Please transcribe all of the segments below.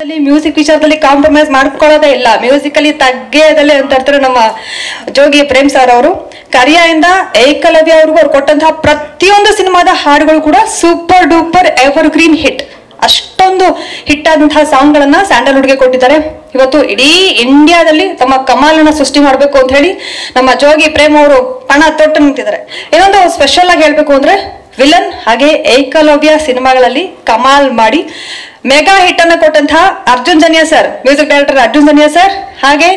ಯಾವುದಲ್ಲಿ music ವಿಚಾರದಲ್ಲಿ compromise ಮಾಡ್ಕೊಳ್ಳೋದೇ ಇಲ್ಲ, musically ತಗ್ಗೇದಲ್ಲಿ ಅಂತ ಇರ್ತಾರೆ ನಮ್ಮ ಜೋಗಿ ಪ್ರೇಮ್ ಸರ್ ಅವರು. ಕರಿಯಿಂದ ಏಕಲವ್ಯ ಅವ್ರಿಗೂ ಅವ್ರು ಕೊಟ್ಟಂತಹ ಪ್ರತಿಯೊಂದು ಸಿನಿಮಾದ ಹಾಡುಗಳು ಕೂಡ super duper ever green hit. ಅಷ್ಟೊಂದು ಹಿಟ್ ಆದಂತಹ ಸಾಂಗ್ ಗಳನ್ನ ಸ್ಯಾಂಡಲ್ವುಡ್ಗೆ ಕೊಟ್ಟಿದ್ದಾರೆ. ಇವತ್ತು ಇಡೀ ಇಂಡಿಯಾದಲ್ಲಿ ತಮ್ಮ ಕಮಾಲನ್ನ ಸೃಷ್ಟಿ ಮಾಡಬೇಕು ಅಂತ ಹೇಳಿ ನಮ್ಮ ಜೋಗಿ ಪ್ರೇಮ್ ಅವರು ಪಣ ತೊಟ್ಟು ನಿಂತಿದ್ದಾರೆ. ಇನ್ನೊಂದು ಸ್ಪೆಷಲ್ ಆಗಿ ಹೇಳ್ಬೇಕು ಅಂದ್ರೆ ವಿಲನ್ ಹಾಗೆ ಏಕಲವ್ಯ ಸಿನಿಮಾಗಳಲ್ಲಿ ಕಮಾಲ್ ಮಾಡಿ ಮೆಗಾ ಹಿಟ್ ಅನ್ನು ಕೊಟ್ಟಂತಹ Arjun Janya sir, music director Arjun Janya sir ಹಾಗೆ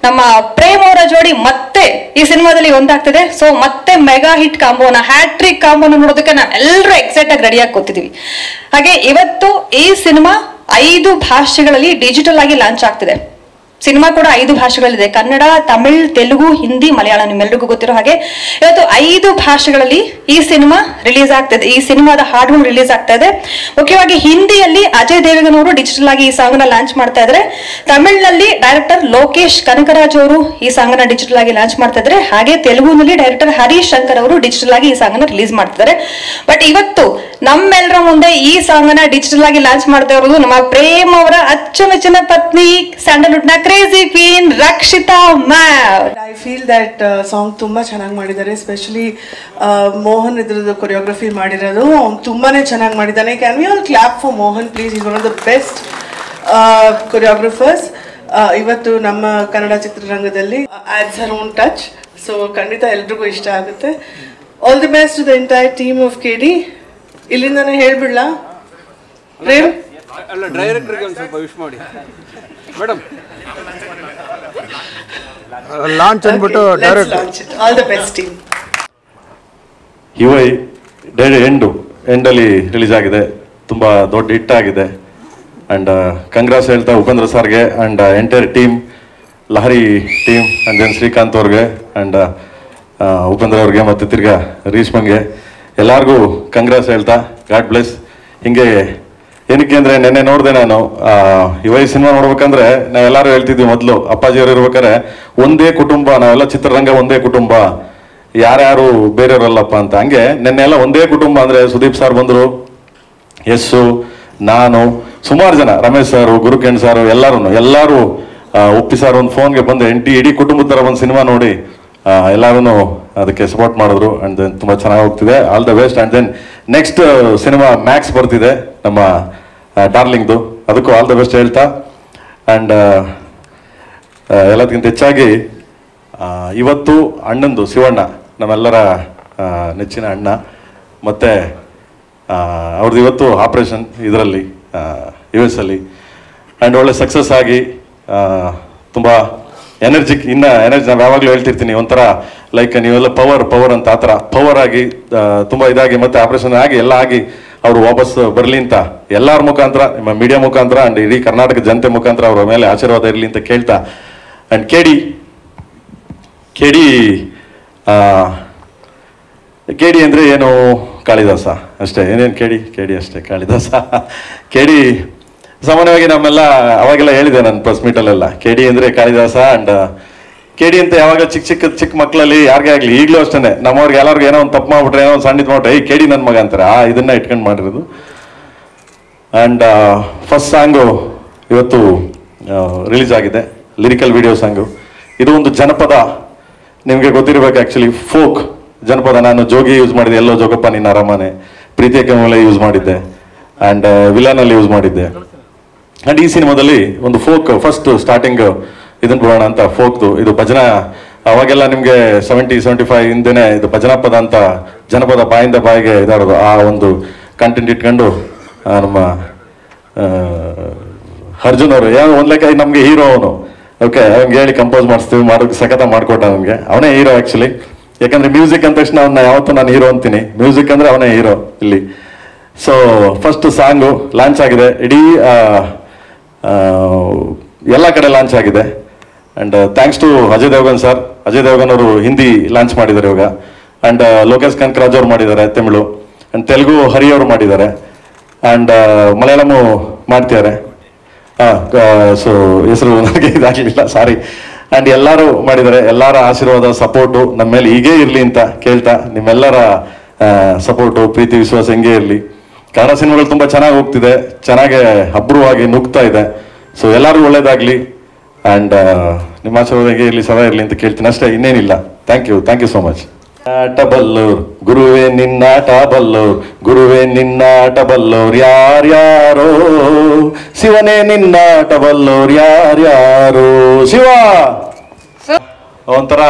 ನಮ್ಮ ಪ್ರೇಮ್ ಅವರ ಜೋಡಿ ಮತ್ತೆ ಈ ಸಿನಿಮಾದಲ್ಲಿ ಒಂದಾಗ್ತಿದೆ. ಸೊ ಮತ್ತೆ ಮೆಗಾ ಹಿಟ್ ಕಾಂಬೋನ, ಹ್ಯಾಟ್ರಿಕ್ ಕಾಂಬೋನ ನೋಡೋದಕ್ಕೆ ನಾವು ಎಲ್ಲರೂ ಎಕ್ಸೈಟ್ ಆಗಿ ರೆಡಿಯಾಗಿ ಕೂತಿದೀವಿ. ಹಾಗೆ ಇವತ್ತು ಈ ಸಿನಿಮಾ 5 ಭಾಷೆಗಳಲ್ಲಿ ಡಿಜಿಟಲ್ ಆಗಿ ಲಾಂಚ್ ಆಗ್ತಿದೆ. ಸಿನಿಮಾ ಕೂಡ 5 ಭಾಷೆಗಳಿದೆ, ಕನ್ನಡ, ತಮಿಳ್, ತೆಲುಗು, ಹಿಂದಿ, ಮಲಯಾಳ. ನಿಮ್ಮೆಲ್ರಿಗೂ ಗೊತ್ತಿರೋ ಹಾಗೆ ಇವತ್ತು 5 ಭಾಷೆಗಳಲ್ಲಿ ಈ ಸಿನಿಮಾ ರಿಲೀಸ್ ಆಗ್ತಿದೆ. ಈ ಸಿನಿಮಾದ ಹಾಡುಗಳು ರಿಲೀಸ್ ಆಗ್ತಾ ಇದೆ. ಮುಖ್ಯವಾಗಿ ಹಿಂದಿಯಲ್ಲಿ ಅಜಯ್ ದೇವಗನ್ ಅವರು ಡಿಜಿಟಲ್ ಆಗಿ ಈ ಸಾಂಗ್ ನ ಲಾಂಚ್ ಮಾಡ್ತಾ ಇದ್ದಾರೆ. ತಮಿಳ್ನಲ್ಲಿ ಡೈರೆಕ್ಟರ್ ಲೋಕೇಶ್ ಕನಕರಾಜ್ ಅವರು ಈ ಸಾಂಗ್ ನ ಡಿಜಿಟಲ್ ಆಗಿ ಲಾಂಚ್ ಮಾಡ್ತಾ ಇದ್ದಾರೆ. ಹಾಗೆ ತೆಲುಗುನಲ್ಲಿ ಡೈರೆಕ್ಟರ್ ಹರೀಶ್ ಶಂಕರ್ ಅವರು ಡಿಜಿಟಲ್ ಆಗಿ ಈ ಸಾಂಗ್ ನ ರಿಲೀಸ್ ಮಾಡ್ತಿದ್ದಾರೆ. ಬಟ್ ಇವತ್ತು ನಮ್ಮೆಲ್ಲರ ಮುಂದೆ ಈ ಸಾಂಗ್ ನ ಡಿಜಿಟಲ್ ಆಗಿ ಲಾಂಚ್ ಮಾಡ್ತಾ ಇರೋದು ನಮ್ಮ ಪ್ರೇಮ್ ಅವರ ಅಚ್ಚುಮೆಚ್ಚಿನ ಪತ್ನಿ, ಸ್ಯಾಂಡಲ್ವುಡ್ ನ crazy queen Rakshita ma'am. I feel that song ತುಂಬಾ ಚೆನ್ನಾಗಿ ಮಾಡಿದ್ದಾರೆ. ಎಸ್ಪೆಷಲಿ ಮೋಹನ್ ಇದ್ರದ್ದು ಕೊರಿಯೋಗ್ರಫಿ ಮಾಡಿರೋದು ಅವ್ನು ತುಂಬಾನೇ ಚೆನ್ನಾಗಿ ಮಾಡಿದ್ದಾನೆ. Can we all clap for Mohan please? Is one of the best choreographers ಇವತ್ತು ನಮ್ಮ ಕನ್ನಡ ಚಿತ್ರರಂಗದಲ್ಲಿ. Adds her own touch. So ಖಂಡಿತ ಎಲ್ರಿಗೂ ಇಷ್ಟ ಆಗುತ್ತೆ. All the best to the entire team of KD. ಇಲ್ಲಿಂದಾನೆ ಹೇಳ್ಬಿಡ್ಲಾ ಪ್ರೇಮ್? ಅಲ್ಲ, ಡೈರೆಕ್ಟರ್ಗೆ ಒಂದು ಸ್ವಲ್ಪ ವಿಶ್ ಮಾಡಿ ಮೇಡಮ್. ಲಾಂಚ್ ಅಂದ್ಬಿಟ್ಟು direct all the best team. ಯುವೈ ಎಂಡಲ್ಲಿ ರಿಲೀಸ್ ಆಗಿದೆ, ತುಂಬ ದೊಡ್ಡ ಹಿಟ್ ಆಗಿದೆ. ಆ್ಯಂಡ್ ಕಂಗ್ರಾಸ್ ಹೇಳ್ತಾ ಉಪೇಂದ್ರ ಸರ್ಗೆ and entire team, Lahari team and then Srikanth ಅವ್ರಿಗೆ ಆ್ಯಂಡ್ ಉಪೇಂದ್ರ ಅವ್ರಿಗೆ ಮತ್ತು ತಿರ್ಗಾ ರೀಶ್ಮಂಗೆ ಎಲ್ಲರಿಗೂ ಕಂಗ್ರಾಸ್ ಹೇಳ್ತಾ ಗಾಡ್ ಬ್ಲೆಸ್. ಹಿಂಗೆ ಏನಕ್ಕೆ ಅಂದರೆ ನೆನ್ನೆ ನೋಡಿದೆ ನಾನು ಯುವೈ ಸಿನಿಮಾ ನೋಡ್ಬೇಕಂದ್ರೆ ನಾವೆಲ್ಲರೂ ಹೇಳ್ತಿದ್ವಿ ಮೊದಲು ಅಪ್ಪಾಜಿಯವರು ಇರ್ಬೇಕಾದ್ರೆ ಒಂದೇ ಕುಟುಂಬ, ನಾವೆಲ್ಲ ಚಿತ್ರರಂಗ ಒಂದೇ ಕುಟುಂಬ, ಯಾರ್ಯಾರು ಬೇರೆಯವರಲ್ಲಪ್ಪ ಅಂತ. ಹಂಗೆ ನೆನ್ನೆ ಎಲ್ಲ ಒಂದೇ ಕುಟುಂಬ ಅಂದರೆ ಸುದೀಪ್ ಸರ್ ಬಂದರು, ಯಸ್ಸು, ನಾನು, ಸುಮಾರು ಜನ, ರಮೇಶ್ ಸಾರು, ಗುರುಕಿರಣ್ ಸಾರು, ಎಲ್ಲರೂ ಉಪ್ಪಿ ಸರ್ ಒಂದು ಫೋನ್ಗೆ ಬಂದು ಇಡೀ ಕುಟುಂಬದ ಥರ ಒಂದು ಸಿನಿಮಾ ನೋಡಿ ಎಲ್ಲರೂ ಅದಕ್ಕೆ ಸಪೋರ್ಟ್ ಮಾಡಿದ್ರು. ಆ್ಯಂಡ್ ದೆನ್ ತುಂಬ ಚೆನ್ನಾಗಿ ಹೋಗ್ತಿದೆ. All the best. And then next cinema Max ಬರ್ತಿದೆ ನಮ್ಮ ಡಾರ್ಲಿಂಗ್ದು, ಅದಕ್ಕೂ ಆಲ್ ದ ಬೆಸ್ಟ್ ಹೇಳ್ತಾ. ಆ್ಯಂಡ್ ಎಲ್ಲದಕ್ಕಿಂತ ಹೆಚ್ಚಾಗಿ ಇವತ್ತು ಅಣ್ಣಂದು ಶಿವಣ್ಣ, ನಮ್ಮೆಲ್ಲರ ನೆಚ್ಚಿನ ಅಣ್ಣ, ಮತ್ತು ಅವ್ರದ್ದು ಇವತ್ತು ಆಪ್ರೇಷನ್ ಇದರಲ್ಲಿ US ಅಲ್ಲಿ. ಆ್ಯಂಡ್ ಒಳ್ಳೆ ಸಕ್ಸಸ್ ಆಗಿ ತುಂಬ ಎನರ್ಜಿ ನಾವು ಯಾವಾಗಲೂ ಹೇಳ್ತಿರ್ತೀನಿ, ಒಂಥರ ಲೈಕ್ ನೀವೆಲ್ಲ ಪವರ್ ಅಂತ, ಆ ಥರ ಪವರ್ ಆಗಿ ತುಂಬ ಇದಾಗಿ ಮತ್ತೆ ಆಪ್ರೇಷನ್ ಆಗಿ ಎಲ್ಲ ಆಗಿ ಅವರು ವಾಪಸ್ ಬರಲಿ ಅಂತ ಎಲ್ಲರ ಮುಖಾಂತರ, ನಿಮ್ಮ ಮೀಡಿಯಾ ಮುಖಾಂತರ ಆ್ಯಂಡ್ ಇಡೀ ಕರ್ನಾಟಕ ಜನತೆ ಮುಖಾಂತರ ಅವರ ಮೇಲೆ ಆಶೀರ್ವಾದ ಇರಲಿ ಅಂತ ಕೇಳ್ತಾ. ಆ್ಯಂಡ್ KD ಅಂದರೆ ಏನು, ಕಾಳಿದಾಸ ಅಷ್ಟೇ, ಏನೇನು KD ಅಷ್ಟೇ, ಕಾಳಿದಾಸ. KD ಸಾಮಾನ್ಯವಾಗಿ ನಮ್ಮೆಲ್ಲ ಅವಾಗೆಲ್ಲ ಹೇಳಿದೆ ನಾನು ಪ್ರೆಸ್ ಮೀಟಲ್ಲೆಲ್ಲ, KD ಅಂದರೆ ಕಾಳಿದಾಸ. ಆ್ಯಂಡ್ KD ಅಂತ ಯಾವಾಗ ಚಿಕ್ಕ ಮಕ್ಕಳಲ್ಲಿ ಯಾರಿಗೇ ಆಗಲಿ, ಈಗಲೂ ಅಷ್ಟೇ ನಮ್ಮವ್ರಿಗೆ ಎಲ್ಲರಿಗೂ ಏನೋ ಒಂದು ತಪ್ಪು ಮಾಡ್ಬಿಟ್ರೆ, ಏನೋ ಒಂದು ಸಣ್ಣ ಮಾಡ್ಬಿಟ್ರೆ KD ನನ್ನ ಮಗ ಅಂತಾರೆ. ಇದನ್ನ ಇಟ್ಕೊಂಡು ಮಾಡಿರೋದು. ಆ್ಯಂಡ್ ಫಸ್ಟ್ ಸಾಂಗು ಇವತ್ತು ರಿಲೀಸ್ ಆಗಿದೆ, ಲಿರಿಕಲ್ ವಿಡಿಯೋ ಸಾಂಗು. ಇದು ಒಂದು ಜನಪದ, ನಿಮಗೆ ಗೊತ್ತಿರಬೇಕು ಆ್ಯಕ್ಚುಲಿ, ಫೋಕ್ ಜನಪದ. ನಾನು ಜೋಗಿ ಯೂಸ್ ಮಾಡಿದ್ದೆ, ಎಲ್ಲೋ ಜೋಗಪ್ಪ ನಿನ್ನ ಅರಮನೆ, ಪ್ರೀತಿಯ ಮೂಲೆ ಯೂಸ್ ಮಾಡಿದ್ದೆ, ಆ್ಯಂಡ್ ವಿಲನಲ್ಲಿ ಯೂಸ್ ಮಾಡಿದ್ದೆ. ಆ್ಯಂಡ್ ಈ ಸಿನಿಮಾದಲ್ಲಿ ಒಂದು ಫೋಕ್ ಫಸ್ಟ್ ಸ್ಟಾರ್ಟಿಂಗ್ ಇದನ್ನು ಬಿಡೋಣ ಅಂತ, ಫೋಕ್ದು. ಇದು ಭಜನಾ, ಅವಾಗೆಲ್ಲ ನಿಮಗೆ 70-75 ಹಿಂದೆನೇ ಇದು ಭಜನಾ ಪದ ಅಂತ, ಜನಪದ ಬಾಯಿಂದ ಬಾಯಿಗೆ ಇದಾಡೋದು. ಆ ಒಂದು ಕಂಟೆಂಟ್ ಇಟ್ಕೊಂಡು ನಮ್ಮ ಅರ್ಜುನ್ ಅವರು ಒಂದು ಲೆಕ್ಕ ನಮಗೆ ಹೀರೋ ಅವನು. ಓಕೆ, ಅವ್ನಿಗೆ ಹೇಳಿ ಕಂಪೋಸ್ ಮಾಡಿಸ್ತೀವಿ, ಮಾಡೋಕ್ಕೆ ಸಖತ ಮಾಡಿಕೊಟ್ಟ ನಮಗೆ. ಅವನೇ ಹೀರೋ ಆ್ಯಕ್ಚುಲಿ. ಯಾಕಂದರೆ ಮ್ಯೂಸಿಕ್ ಅಂದ ತಕ್ಷಣ ಅವನ್ನ ಯಾವತ್ತೂ ನಾನು ಹೀರೋ ಅಂತೀನಿ, ಮ್ಯೂಸಿಕ್ ಅಂದರೆ ಅವನೇ ಹೀರೋ ಇಲ್ಲಿ. ಸೊ ಫಸ್ಟ್ ಸಾಂಗು ಲಾಂಚ್ ಆಗಿದೆ, ಇಡೀ ಎಲ್ಲ ಕಡೆ ಲಾಂಚ್ ಆಗಿದೆ. And thanks to Ajay Devgan sir. Ajay Devgan ಅವರು ಹಿಂದಿ ಲಾಂಚ್ ಮಾಡಿದ್ದಾರೆ ಇವಾಗ. ಆ್ಯಂಡ್ ಲೋಕೇಶ್ ಕನಕರಾಜ್ ಅವರು ಮಾಡಿದ್ದಾರೆ ತಮಿಳು, ಆ್ಯಂಡ್ ತೆಲುಗು ಹರಿ ಅವರು ಮಾಡಿದ್ದಾರೆ, ಆ್ಯಂಡ್ ಮಲಯಾಳಮು ಮಾಡ್ತಿದ್ದಾರೆ. ಸೊ ಹೆಸರು ನನಗೆ ಇದಾಗಲಿಲ್ಲ, ಸಾರಿ. ಆ್ಯಂಡ್ ಎಲ್ಲರೂ ಮಾಡಿದ್ದಾರೆ. ಎಲ್ಲರ ಆಶೀರ್ವಾದ, ಸಪೋರ್ಟು ನಮ್ಮ ಮೇಲೆ ಹೀಗೇ ಇರಲಿ ಅಂತ ಕೇಳ್ತಾ, ನಿಮ್ಮೆಲ್ಲರ ಸಪೋರ್ಟು, ಪ್ರೀತಿ, ವಿಶ್ವಾಸ ಹಿಂಗೇ ಇರಲಿ. ಕನ್ನಡ ಸಿನಿಮಾಗಳು ತುಂಬ ಚೆನ್ನಾಗಿ ಹೋಗ್ತಿದೆ, ಚೆನ್ನಾಗೆ ಅಬ್ರವಾಗಿ ನುಗ್ತಾ ಇದೆ. ಸೊ ಎಲ್ಲರಿಗೂ ಒಳ್ಳೇದಾಗಲಿ ಆ್ಯಂಡ್ ನಿಮ್ಮ ಆಶೀರ್ವಾದ ಇರಲಿ ಸದಾ ಇರಲಿ ಅಂತ ಕೇಳ್ತೀನಿ ಅಷ್ಟೇ, ಇನ್ನೇನಿಲ್ಲ. Thank you so much. ಆಟ ಬಲ್ಲೋರ್ ಗುರುವೇ ನಿನ್ನಾಟ ಬಲ್ಲೋರ್, ಗುರುವೇ ನಿನ್ನಾಟ ಬಲ್ಲೋರ್ ಯಾರ್ಯಾರೋ, ಶಿವನೇ ನಿನ್ನಾಟ ಬಲ್ಲೋರ್ ಯಾರ್ಯಾರೋ. ಶಿವ ಒಂಥರ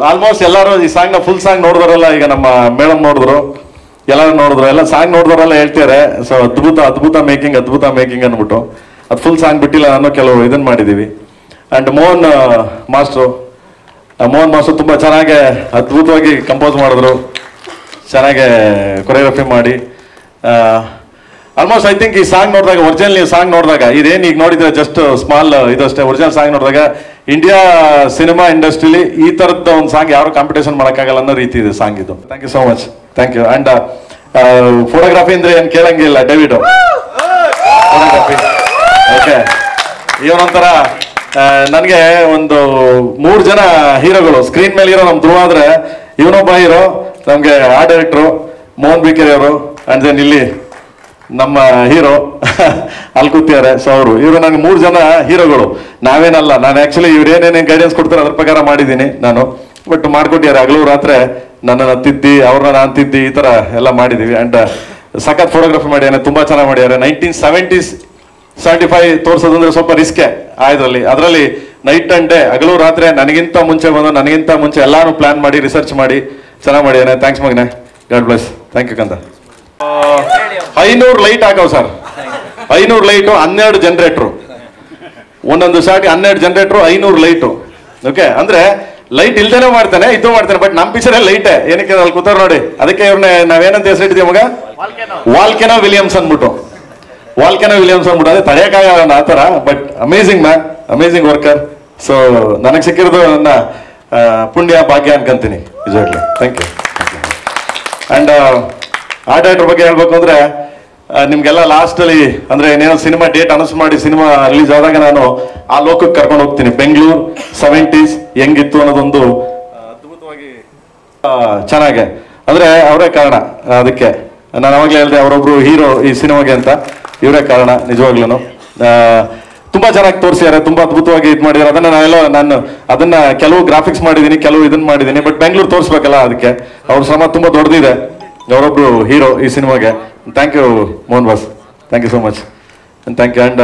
ಆಲ್ಮೋಸ್ಟ್ ಎಲ್ಲರೂ ಈ ಸಾಂಗ್ನ ಫುಲ್ ಸಾಂಗ್ ನೋಡಿದ್ರಲ್ಲ, ಈಗ ನಮ್ಮ ಮೇಡಮ್ ನೋಡಿದ್ರು, ಎಲ್ಲರೂ ನೋಡಿದ್ರು, ಎಲ್ಲ ಸಾಂಗ್ ನೋಡಿದ್ರಲ್ಲ ಹೇಳ್ತಾರೆ. ಸೊ ಅದ್ಭುತ ಮೇಕಿಂಗ್ ಅಂದ್ಬಿಟ್ಟು ಅದು ಫುಲ್ ಸಾಂಗ್ ಬಿಟ್ಟಿಲ್ಲ, ನಾನು ಕೆಲವು ಇದನ್ನು ಮಾಡಿದ್ದೀವಿ. ಆ್ಯಂಡ್ ಮೋಹನ್ ಮಾಸ್ಟ್ರು ತುಂಬ ಚೆನ್ನಾಗಿ ಅದ್ಭುತವಾಗಿ ಕಂಪೋಸ್ ಮಾಡಿದ್ರು, ಚೆನ್ನಾಗೆ ಕೊರಿಯೋಗ್ರಫಿ ಮಾಡಿ. ಆಲ್ಮೋಸ್ಟ್ ಐ ಥಿಂಕ್ ಈ ಸಾಂಗ್ ನೋಡಿದಾಗ, ಒರಿಜಿನಲ್ ನೀವು ಸಾಂಗ್ ನೋಡಿದಾಗ, ಇದೇನು ಈಗ ನೋಡಿದ್ರೆ ಜಸ್ಟ್ ಸ್ಮಾಲ್ ಇದಷ್ಟೇ, ಒರಿಜಿನಲ್ ಸಾಂಗ್ ನೋಡಿದಾಗ ಇಂಡಿಯಾ ಸಿನಿಮಾ ಇಂಡಸ್ಟ್ರಿಲಿ ಈ ಥರದ ಒಂದು ಸಾಂಗ್ ಯಾರು ಕಾಂಪಿಟೇಷನ್ ಮಾಡೋಕ್ಕಾಗಲ್ಲ ಅನ್ನೋ ರೀತಿ ಇದೆ ಸಾಂಗ್ ಇದು. Thank you so much, thank you. And photography ಅಂದರೆ ಏನು ಕೇಳಂಗಿಲ್ಲ, ಡೇವಿಡ್ ಫೋಟೋಗ್ರಫಿ. ಓಕೆ, ಇವನೊಂಥರ ನನಗೆ ಒಂದು 3 ಜನ ಹೀರೋಗಳು ಸ್ಕ್ರೀನ್ ಮೇಲೆ ಇರೋ ನಮ್ಮ ಧ್ರುವ ಆದರೆ, ಇವನೊಬ್ಬ ಹೀರೋ, ನಮಗೆ ಆರ್ಟ್ ಡೈರೆಕ್ಟ್ರು ಮೋಹನ್ ಬಿಕೆರಿ ಅವರು, ಆ್ಯಂಡ್ ದೆನ್ ಇಲ್ಲಿ ನಮ್ಮ ಹೀರೋ ಅಲ್ಲಿ ಕೂತಿದ್ದಾರೆ. ಸೊ ಇವರು ನನಗೆ 3 ಜನ ಹೀರೋಗಳು. ನಾವೇನಲ್ಲ, ನಾನು ಆ್ಯಕ್ಚುಲಿ ಇವ್ರು ಏನೇನೇನು ಗೈಡೆನ್ಸ್ ಕೊಡ್ತಾರೆ ಅದ್ರ ಪ್ರಕಾರ ಮಾಡಿದ್ದೀನಿ ನಾನು, ಬಟ್ ಮಾಡ್ಕೊಟ್ಟಿದ್ದಾರೆ. ಹಗಲು ರಾತ್ರಿ ನನ್ನನ್ನು ತಿದ್ದಿ, ಅವ್ರನ್ನ ನಾನು ತಿದ್ದಿ, ಈ ಥರ ಎಲ್ಲ ಮಾಡಿದ್ದೀವಿ. ಆ್ಯಂಡ್ ಸಖತ್ ಫೋಟೋಗ್ರಫಿ ಮಾಡಿದ್ದಾನೆ, ತುಂಬ ಚೆನ್ನಾಗಿ ಮಾಡಿದ್ದಾರೆ. 1975 ತೋರಿಸೋದಂದ್ರೆ ಸ್ವಲ್ಪ ರಿಸ್ಕೆ ಅದರಲ್ಲಿ ನೈಟ್ ಆ್ಯಂಡ್ ಡೇ, ಹಗಲು ರಾತ್ರಿ ನನಗಿಂತ ಮುಂಚೆ ಬಂದು, ನನಗಿಂತ ಮುಂಚೆ ಎಲ್ಲಾನು ಪ್ಲಾನ್ ಮಾಡಿ ರಿಸರ್ಚ್ ಮಾಡಿ ಚೆನ್ನಾಗಿ ಮಾಡಿದ್ದಾನೆ. Thanks Magane, god bless. Thank you ಕಂತ. 500 ಲೈಟ್ ಹಾಕವ್ ಸರ್, 500 ಲೈಟು, 12 ಜನರೇಟ್ರು, ಒಂದೊಂದು ಶಾರ್ಟ್ಗೆ 12 ಜನರೇಟ್ರು, 500 ಲೈಟು. ಓಕೆ, ಅಂದ್ರೆ ಲೈಟ್ ಇಲ್ದೇನೆ ಮಾಡ್ತಾನೆ, ಇದು ಮಾಡ್ತಾನೆ, ಬಟ್ ನಮ್ಮ ಪಿಕ್ಚರ್ ಲೈಟೇ. ಏನಕ್ಕೆ ಅಲ್ಲಿ ಕೂತಾರ ನೋಡಿ, ಅದಕ್ಕೆ ಇವ್ರನ್ನ ನಾವೇನಂತ ಹೆಸರಿಟ್ಟಿದ್ದೀವಿ ಮಗ, ವಾಲ್ಕೆನೋ ವಿಲಿಯಮ್ಸ್ ಅಂದ್ಬಿಟ್ಟು. ಅದೇ ತಡೆಯಕ್ಕಾಗಲ್ಲ ಆ ಥರ, ಬಟ್ ಅಮೇಝಿಂಗ್ ವರ್ಕರ್. ಸೊ ನನಗೆ ಸಿಕ್ಕಿರೋದು ನನ್ನ ಪುಣ್ಯ ಭಾಗ್ಯ ಅನ್ಕೊಂತೀನಿ ನಿಜವಾಗ್ಲಿ. Thank you. And art director ಬಗ್ಗೆ ಹೇಳ್ಬೇಕು ಅಂದರೆ, ನಿಮ್ಗೆಲ್ಲ ಲಾಸ್ಟಲ್ಲಿ ಅಂದರೆ ಏನೇನೋ ಸಿನಿಮಾ ಡೇಟ್ ಅನೌನ್ಸ್ ಮಾಡಿ ಸಿನಿಮಾ ರಿಲೀಸ್ ಆದಾಗ ನಾನು ಆ ಲೋಕಕ್ಕೆ ಕರ್ಕೊಂಡು ಹೋಗ್ತೀನಿ. ಬೆಂಗಳೂರು 70s ಹೆಂಗಿತ್ತು ಅನ್ನೋದೊಂದು ಅದ್ಭುತವಾಗಿ ಚೆನ್ನಾಗೆ, ಅಂದರೆ ಅವರೇ ಕಾರಣ ಅದಕ್ಕೆ. ನಾನು ಅವಾಗಲೇ ಹೇಳಿದೆ ಅವರೊಬ್ರು ಹೀರೋ ಈ ಸಿನಿಮಾಗೆ ಅಂತ, ಇವರೇ ಕಾರಣ ನಿಜವಾಗ್ಲೂ. ತುಂಬ ಚೆನ್ನಾಗಿ ತೋರಿಸಿದ್ದಾರೆ, ತುಂಬ ಅದ್ಭುತವಾಗಿ ಇದು ಮಾಡಿದ್ದಾರೆ. ನಾನು ಅದನ್ನ ಕೆಲವು ಗ್ರಾಫಿಕ್ಸ್ ಮಾಡಿದ್ದೀನಿ, ಕೆಲವು ಇದನ್ನ ಮಾಡಿದ್ದೀನಿ, ಬಟ್ ಬೆಂಗಳೂರು ತೋರಿಸ್ಬೇಕಲ್ಲ, ಅದಕ್ಕೆ ಅವ್ರ ಶ್ರಮ ತುಂಬ ದೊಡ್ಡದಿದೆ. ಅವರೊಬ್ರು ಹೀರೋ ಈ ಸಿನಿಮಾಗೆ. Thank you Mohan boss, thank you so much, thank you. And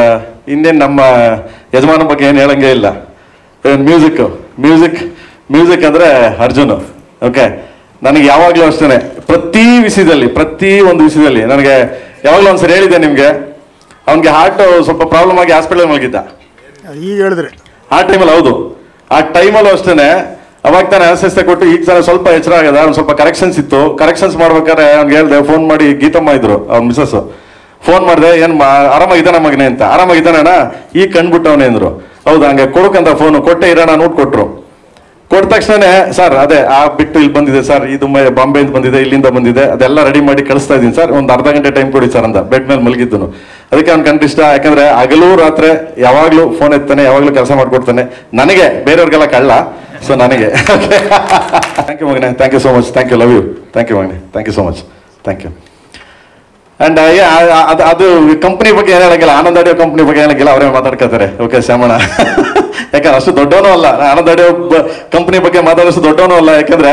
ಇನ್ನೇನು ನಮ್ಮ ಯಜಮಾನ ಬಗ್ಗೆ ಏನು ಹೇಳಂಗೇ ಇಲ್ಲ. ಮ್ಯೂಸಿಕ್ ಅಂದರೆ ಅರ್ಜುನ್. ಓಕೆ, ನನಗೆ ಯಾವಾಗಲೂ ಅಷ್ಟೇ, ಪ್ರತಿ ಒಂದು ವಿಷಯದಲ್ಲಿ ನನಗೆ ಯಾವಾಗಲೂ ಒಂದ್ಸರಿ ಹೇಳಿದ್ದೆ ನಿಮಗೆ, ಅವನಿಗೆ ಹಾರ್ಟ್ ಸ್ವಲ್ಪ ಪ್ರಾಬ್ಲಮ್ ಆಗಿ ಹಾಸ್ಪಿಟಲ್ ಮಲಗಿದ್ದ. ಈಗ ಹೇಳಿದ್ರೆ ಆ ಟೈಮಲ್ಲಿ, ಹೌದು, ಆ ಟೈಮಲ್ಲೂ ಅಷ್ಟೇ ಅವಾಗ ತಾನೇ ಅನಸ್ತೇಸಿಯಾ ಕೊಟ್ಟು, ಈಗ ತಾನೇ ಸ್ವಲ್ಪ ಎಚ್ಚರ ಆಗದ. ಅವ್ನು ಸ್ವಲ್ಪ ಕರೆಕ್ಷನ್ಸ್ ಮಾಡ್ಬೇಕಾದ್ರೆ ಅವ್ನಿಗೆ ಹೇಳ್ದೆ, ಫೋನ್ ಮಾಡಿ, ಗೀತಮ್ಮ ಇದ್ರು ಅವ್ನ ಮಿಸಸ್, ಫೋನ್ ಮಾಡಿದೆ, ಏನು ಆರಾಮಾಗಿದ್ದಾನ ಮಗನೇ ಅಂತ. ಆರಾಮಾಗಿದ್ದಾನಣ್ಣ, ಈಗ ಕಂಡ್ಬಿಟ್ಟವನೇ ಅಂದ್ರು. ಹೌದು, ಹಂಗೆ ಕೊಡಕಂತ ಫೋನು ಕೊಟ್ಟೆ, ಇರೋಣ ನೋಟ್ ಕೊಟ್ರು. ಕೊಟ್ಟ ತಕ್ಷಣನೇ, ಸರ್ ಅದೇ ಆ ಬಿಟ್ಟು ಇಲ್ಲಿ ಬಂದಿದೆ ಸರ್, ಇದು ಬಾಂಬೆಯಿಂದ ಬಂದಿದೆ, ಇಲ್ಲಿಂದ ಬಂದಿದೆ, ಅದೆಲ್ಲ ರೆಡಿ ಮಾಡಿ ಕಳಿಸ್ತಾ ಇದ್ದೀನಿ ಸರ್, ಒಂದು ಅರ್ಧ ಗಂಟೆ ಟೈಮ್ ಕೊಡಿ ಸರ್ ಅಂತ. ಬೆಡ್ ಮೇಲೆ ಮಲಗಿದ್ದನು. ಅದಕ್ಕೆ ಅವ್ನು ಕಂಡಿಷ್ಟ, ಯಾಕಂದ್ರೆ ಹಗಲು ರಾತ್ರಿ ಯಾವಾಗಲೂ ಫೋನ್ ಎತ್ತಾನೆ, ಯಾವಾಗಲೂ ಕೆಲಸ ಮಾಡ್ಕೊಡ್ತಾನೆ. ನನಗೆ, ಬೇರೆಯವ್ರಿಗೆಲ್ಲ ಕಳ್ಳ, ಸೊ ನನಗೆ. ಥ್ಯಾಂಕ್ ಯು ಮಗನೆ, thank you so much, thank you, love you, thank you ಮಗನೆ, thank you so much, thank you. And ಅದು ಕಂಪ್ನಿ ಬಗ್ಗೆ ಏನು ಹೇಳಂಗಿಲ್ಲ, ಆನಂದ್ ಆಡಿಯೋ ಕಂಪ್ನಿ ಬಗ್ಗೆ ಹೇಳಂಗಿಲ್ಲ, ಅವರೇ ಮಾತಾಡ್ಕೊತಾರೆ. ಓಕೆ ಶ್ಯಾಮಣ್ಣ, ಯಾಕಂದ್ರೆ ಅಷ್ಟು ದೊಡ್ಡವನೂ ಅಲ್ಲ, ಆನಂದ್ ಆಡಿಯೋ ಕಂಪ್ನಿ ಬಗ್ಗೆ ಮಾತಾಡೋಷ್ಟು ದೊಡ್ಡವನೂ ಅಲ್ಲ. ಯಾಕಂದ್ರೆ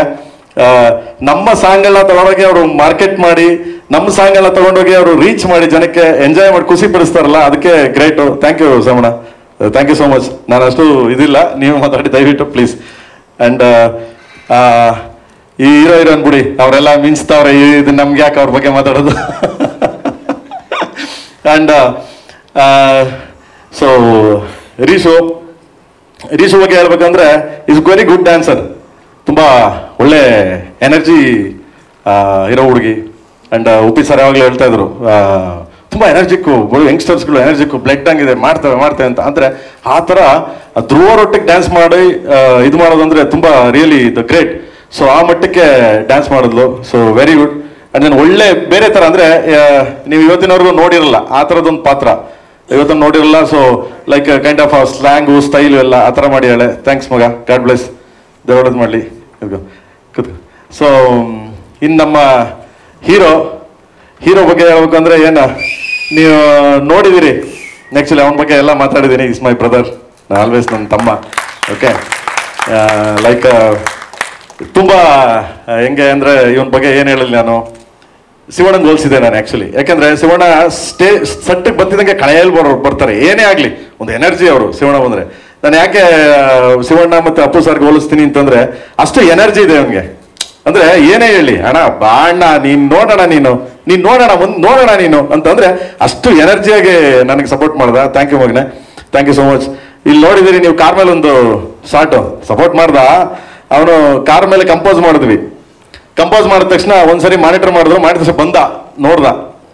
ನಮ್ಮ ಸಾಂಗ್ಗಳನ್ನ ತಗೊಂಡೋಗಿ ಅವರು ಮಾರ್ಕೆಟ್ ಮಾಡಿ, ನಮ್ಮ ಸಾಂಗ್ಗಳನ್ನ ತಗೊಂಡೋಗಿ ಅವರು ರೀಚ್ ಮಾಡಿ, ಜನಕ್ಕೆ ಎಂಜಾಯ್ ಮಾಡಿ ಖುಷಿ ಪಡಿಸ್ತಾರಲ್ಲ, ಅದಕ್ಕೆ great. Thank you Shyamanna, thank you so much. ನಾನು ಅಷ್ಟು ಇದಿಲ್ಲ, ನೀವು ಮಾತಾಡಿ ದಯವಿಟ್ಟು ಪ್ಲೀಸ್. ಆ್ಯಂಡ್ ಈ ಹೀರೋಯಿನ್ ಬಿಡಿ, ಅವರೆಲ್ಲ ಮಿಂಚ್ತಾವ್ರೆ, ಇದು ನಮ್ಗೆ ಯಾಕೆ ಅವ್ರ ಬಗ್ಗೆ ಮಾತಾಡೋದು. ಆ್ಯಂಡ್ ಸೊ ರೀಶು ಬಗ್ಗೆ ಹೇಳ್ಬೇಕಂದ್ರೆ, ಈಸ್ ವೆರಿ ಗುಡ್ ಡ್ಯಾನ್ಸರ್, ತುಂಬ ಒಳ್ಳೆ ಎನರ್ಜಿ ಇರೋ ಹುಡುಗಿ. ಆ್ಯಂಡ್ ಉಪ್ಪಿ ಸರ್ ಯಾವಾಗಲೂ ಹೇಳ್ತಾ ಇದ್ರು, ತುಂಬ ಎನರ್ಜಿಕ್ಕು, ಯಂಗ್ಸ್ಟರ್ಸ್ಗಳು ಎನರ್ಜಿಕ್ಕು, ಬ್ಲಡ್ ಹಂಗಿದೆ, ಮಾಡ್ತೇವೆ ಅಂತ. ಅಂದರೆ ಆ ಥರ ಧ್ರುವರೊಟ್ಟಿಗೆ ಡ್ಯಾನ್ಸ್ ಮಾಡಿ ಇದು ಮಾಡೋದಂದ್ರೆ ತುಂಬ ರಿಯಲಿ ದ ಗ್ರೇಟ್. ಸೊ ಆ ಮಟ್ಟಕ್ಕೆ ಡ್ಯಾನ್ಸ್ ಮಾಡಿದ್ಲು. So very good. ಆ್ಯಂಡ್ ನಾನು ಒಳ್ಳೆ ಬೇರೆ ಥರ, ಅಂದರೆ ನೀವು ಇವತ್ತಿನವರೆಗೂ ನೋಡಿರಲ್ಲ ಆ ಥರದೊಂದು ಪಾತ್ರ, ಇವತ್ತನ್ನು ನೋಡಿರಲ್ಲ. So like kind of slang, style ಎಲ್ಲ ಆ ಥರ ಮಾಡಿ ಹೇಳೆ. ಥ್ಯಾಂಕ್ಸ್ ಮಗ, ಗಾಡ್ ಬ್ಲೆಸ್, ದೇವರದ್ದು ಮಾಡಲಿ. ಸೊ ಇನ್ನು ನಮ್ಮ ಹೀರೋ ಬಗ್ಗೆ ಹೇಳ್ಬೇಕಂದ್ರೆ, ಏನು ನೀವು ನೋಡಿದಿರಿ ಆ್ಯಕ್ಚುಲಿ ಅವನ ಬಗ್ಗೆ ಎಲ್ಲ ಮಾತಾಡಿದ್ದೀನಿ. ಇಸ್ ಮೈ ಬ್ರದರ್, ಆಲ್ವೇಸ್ ನನ್ನ ತಮ್ಮ. ಓಕೆ, ಲೈಕ್ ತುಂಬ ಹೆಂಗೆ ಅಂದರೆ ಇವನ ಬಗ್ಗೆ ಏನು ಹೇಳಿಲ್ಲ ನಾನು, ಶಿವಣ್ಣನ ಹೋಲಿಸಿದೆ ನಾನು ಆ್ಯಕ್ಚುಲಿ. ಯಾಕೆಂದರೆ ಶಿವಣ್ಣ ಸಟ್ಟಿಗೆ ಬರ್ತಿದ್ದಂಗೆ ಕಳೆಯಲ್ಲಿ ಬರ್ತಾರೆ, ಏನೇ ಆಗಲಿ ಒಂದು ಎನರ್ಜಿ ಅವರು ಶಿವಣ್ಣ ಬಂದರೆ. ನಾನು ಯಾಕೆ ಶಿವಣ್ಣ ಮತ್ತು ಅಪ್ಪು ಸರ್ಗೆ ಹೋಲಿಸ್ತೀನಿ ಅಂತಂದರೆ ಅಷ್ಟು ಎನರ್ಜಿ ಇದೆ ಅವನಿಗೆ. ಅಂದರೆ ಏನೇ ಹೇಳಿ, ಅಣ್ಣ ಬಾ ಅಣ್ಣ ನೀನು ನೋಡೋಣ, ನೀನು ನೋಡೋಣ ಮುಂದೆ ನೋಡೋಣ ನೀನು ಅಂತಂದರೆ ಅಷ್ಟು ಎನರ್ಜಿಯಾಗಿ ನನಗೆ ಸಪೋರ್ಟ್ ಮಾಡ್ದ. ಥ್ಯಾಂಕ್ ಯು ಮಗನೆ, ಥ್ಯಾಂಕ್ ಯು ಸೋ ಮಚ್. ಇಲ್ಲಿ ನೋಡಿದಿರಿ ನೀವು ಕಾರ್ ಮೇಲೆ ಒಂದು ಶಾರ್ಟು ಸಪೋರ್ಟ್ ಮಾಡ್ದ. ಅವನು ಕಾರ್ ಮೇಲೆ ಕಂಪೋಸ್ ಮಾಡಿದ್ವಿ. ಕಂಪೋಸ್ ಮಾಡಿದ ತಕ್ಷಣ ಒಂದ್ಸರಿ ಮಾನಿಟರ್ ಮಾಡಿದ್ರು, ಮಾಡಿದ ತಕ್ಷಣ ಬಂದ,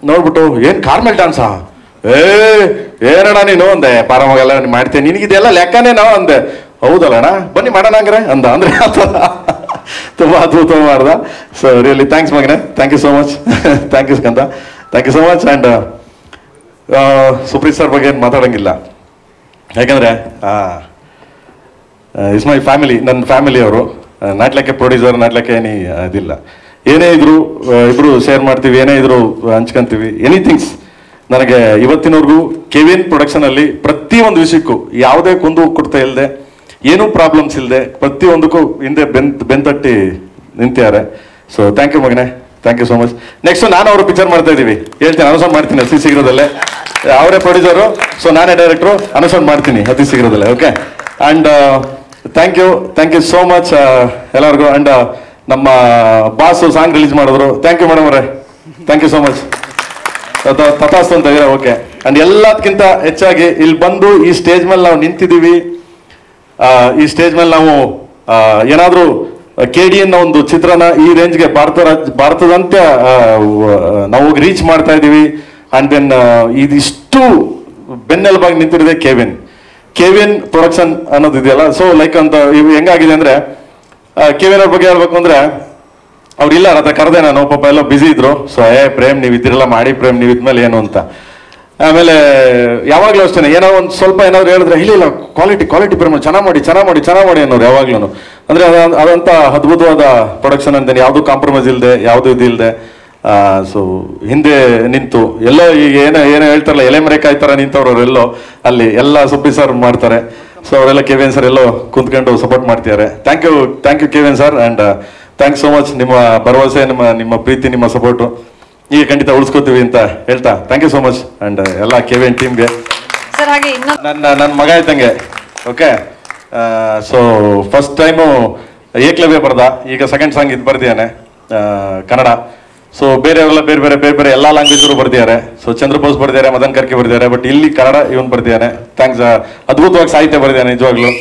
ನೋಡ್ಬಿಟ್ಟು ಏನು ಕಾರ್ ಮೇಲೆ ಡ್ಯಾನ್ಸಾ, ಏನಣ್ಣ ನೀನು ಅಂದೆ. ಪಾರಮಗೆಲ್ಲ ಮಾಡ್ತೇನೆ, ನಿನಗಿದೆಲ್ಲ ಲೆಕ್ಕನೇ ನಾವು ಅಂದೆ. ಹೌದಲ್ಲ ಅಣ್ಣ, ಬನ್ನಿ ಮಾಡೋಣ ಹಂಗ್ರೆ ಅಂದ. ಅಂದರೆ ತುಂಬ ಅದ್ಭುತ ಮಾಡ್ದ. ಸೊ ರಿಯಲಿ ಥ್ಯಾಂಕ್ಸ್ ಮಗನೆ, thank you so much. Thank you Skanda, thank you so much. And Supreeth sir ಬಗ್ಗೆ ಏನು ಮಾತಾಡೋಂಗಿಲ್ಲ, ಯಾಕಂದರೆ ಇಸ್ ಮೈ ಫ್ಯಾಮಿಲಿ, ನನ್ನ ಫ್ಯಾಮಿಲಿ ಅವರು. ನಾಟ್ಲಕ್ಕೆ ಪ್ರೊಡ್ಯೂಸರ್, ನಾಟ್ಲಕ್ಕೆ ಇದಿಲ್ಲ. ಏನೇ ಇದ್ರು ಇಬ್ಬರು ಶೇರ್ ಮಾಡ್ತೀವಿ, ಏನೇ ಇದ್ರು ಹಂಚ್ಕೊಂತೀವಿ, ಎನಿಥಿಂಗ್ಸ್. ನನಗೆ ಇವತ್ತಿನವರೆಗೂ ಕೆವಿನ್ ಪ್ರೊಡಕ್ಷನಲ್ಲಿ ಪ್ರತಿಯೊಂದು ವಿಷಯಕ್ಕೂ ಯಾವುದೇ ಕುಂದು ಕೊಡ್ತಾ ಇಲ್ಲದೆ, ಏನೂ ಪ್ರಾಬ್ಲಮ್ಸ್ ಇಲ್ಲದೆ ಪ್ರತಿಯೊಂದಕ್ಕೂ ಹಿಂದೆ ಬೆಂತಟ್ಟಿ ನಿಂತಿದ್ದಾರೆ. ಸೊ ಥ್ಯಾಂಕ್ ಯು ಮಗನೆ, thank you so much. Next ನಾನು ಅವರು ಪಿಕ್ಚರ್ ಮಾಡ್ತಾ ಇದ್ದೀವಿ, ಹೇಳ್ತೀನಿ, ಅನೌನ್ಸ್ ಮಾಡ್ತೀನಿ ಅತಿ ಶೀಘ್ರದಲ್ಲೇ. ಅವರೇ ಪ್ರೊಡ್ಯೂಸರು, ಸೊ ನಾನೇ ಡೈರೆಕ್ಟ್ರು, ಅನೌನ್ಸ್ ಮಾಡ್ತೀನಿ ಅತಿ ಶೀಘ್ರದಲ್ಲೇ. Okay, and thank you so much ಎಲ್ಲರಿಗೂ. ಆ್ಯಂಡ್ ನಮ್ಮ ಬಾಸು ಸಾಂಗ್ ರಿಲೀಸ್ ಮಾಡಿದ್ರು, ಥ್ಯಾಂಕ್ ಯು ಮೇಡಮ್ ಅವರೇ, ಥ್ಯಾಂಕ್ ಯು ಸೋ ಮಚ್. ತಥಾಸ್ತು ಅಂತ ಇದ್ದೀರಾ. ಓಕೆ, ಆ್ಯಂಡ್ ಎಲ್ಲದಕ್ಕಿಂತ ಹೆಚ್ಚಾಗಿ ಇಲ್ಲಿ ಬಂದು ಈ ಸ್ಟೇಜ್ ಮೇಲೆ ನಾವು ನಿಂತಿದ್ದೀವಿ. ಈ ಸ್ಟೇಜ್ ಮೇಲೆ ನಾವು ಏನಾದರೂ KD ಅನ್ನೋ ಒಂದು ಚಿತ್ರನ ಈ ರೇಂಜ್ಗೆ ಭಾರತದಂತೆ ನಾವು ರೀಚ್ ಮಾಡ್ತಾ ಇದ್ದೀವಿ. ಆ್ಯಂಡ್ ದೆನ್ ಇದಿಷ್ಟು ಬೆನ್ನೆಲುಬಾಗಿ ನಿಂತಿರೋದೆ ಕೆವಿನ್ ಪ್ರೊಡಕ್ಷನ್ ಅನ್ನೋದು ಇದೆಯಲ್ಲ. ಸೊ ಲೈಕ್ ಅಂತ ಇವು ಹೆಂಗಾಗಿದೆ ಅಂದರೆ, ಕೆವಿನ್ ಅವ್ರ ಬಗ್ಗೆ ಹೇಳ್ಬೇಕು ಅಂದರೆ, ಅವ್ರು ಇಲ್ಲ ಹತ್ರ ಕರೆದೆ ನಾನು, ಪಾಪ ಎಲ್ಲ ಬ್ಯುಸಿ ಇದ್ರು. ಸೊ ಪ್ರೇಮ್ ನೀವು ಇದ್ದಿರಲ್ಲ ಮಾಡಿ, ಪ್ರೇಮ್ ನೀವು ಇದ್ಮೇಲೆ ಏನು ಅಂತ. ಆಮೇಲೆ ಯಾವಾಗಲೂ ಅಷ್ಟೇ ಏನೋ ಒಂದು ಸ್ವಲ್ಪ ಏನಾದ್ರು ಹೇಳಿದ್ರೆ, ಇಲ್ಲ ಕ್ವಾಲಿಟಿ ಪ್ರೇಮ್ ಚೆನ್ನಾಗಿ ಮಾಡಿ ಅನ್ನೋರು ಯಾವಾಗ್ಲೂ. ಅಂದರೆ ಅದಂತ ಅದ್ಭುತವಾದ ಪ್ರೊಡಕ್ಷನ್ ಅಂತೇನೆ, ಯಾವುದೂ ಕಾಂಪ್ರಮೈಸ್ ಇಲ್ಲದೆ, ಯಾವುದೂ ಇದಿಲ್ಲದೆ. ಸೊ ಹಿಂದೆ ನಿಂತು ಎಲ್ಲೋ ಈಗ ಏನೋ ಹೇಳ್ತಾರಲ್ಲ, ಎಲೆ ಮರೆ ಕಾಯ್ತಾರ ನಿಂತವ್ರು ಅವರೆಲ್ಲೋ ಅಲ್ಲಿ ಎಲ್ಲ ಸುಬ್ಬಿ ಸರ್ ಮಾಡ್ತಾರೆ. ಸೊ ಅವರೆಲ್ಲ ಕೆವಿನ್ ಸರ್ ಎಲ್ಲೋ ಕುಂತ್ಕೊಂಡು ಸಪೋರ್ಟ್ ಮಾಡ್ತಿದ್ದಾರೆ. Thank you Kevin sir. And thanks so much. ನಿಮ್ಮ ಭರವಸೆ, ನಿಮ್ಮ ಪ್ರೀತಿ, ನಿಮ್ಮ ಸಪೋರ್ಟು ಈಗ ಖಂಡಿತ ಉಳಿಸ್ಕೋತೀವಿ ಅಂತ ಹೇಳ್ತಾ thank you so much. And ಎಲ್ಲ ಕೆವಿನ್ ಟೀಮ್ಗೆ ನನ್ನ ಮಗ ಇದ್ದಂಗೆ. Okay, so first time Ekalavya ಬರ್ದ, ಈಗ ಸೆಕೆಂಡ್ ಸಾಂಗ್ ಇದು ಬರ್ದಿದ್ದಾನೆ ಕನ್ನಡ. ಸೊ ಬೇರೆಯವರೆಲ್ಲ ಬೇರೆ ಎಲ್ಲ ಲ್ಯಾಂಗ್ವೇಜರು ಬರ್ದಿದ್ದಾರೆ. ಸೊ ಚಂದ್ರಬೋಸ್ ಬರ್ದಿದ್ದಾರೆ, ಮದನ್ ಕರ್ಕಿ ಬರ್ದಿದ್ದಾರೆ, ಬಟ್ ಇಲ್ಲಿ ಕನ್ನಡ ಇವನು ಬರ್ದಿದ್ದಾನೆ. ಥ್ಯಾಂಕ್ಸ್. ಅದ್ಭುತವಾಗಿ ಸಾಹಿತ್ಯ ಬರ್ದಿದ್ದಾನೆ ನಿಜವಾಗ್ಲು.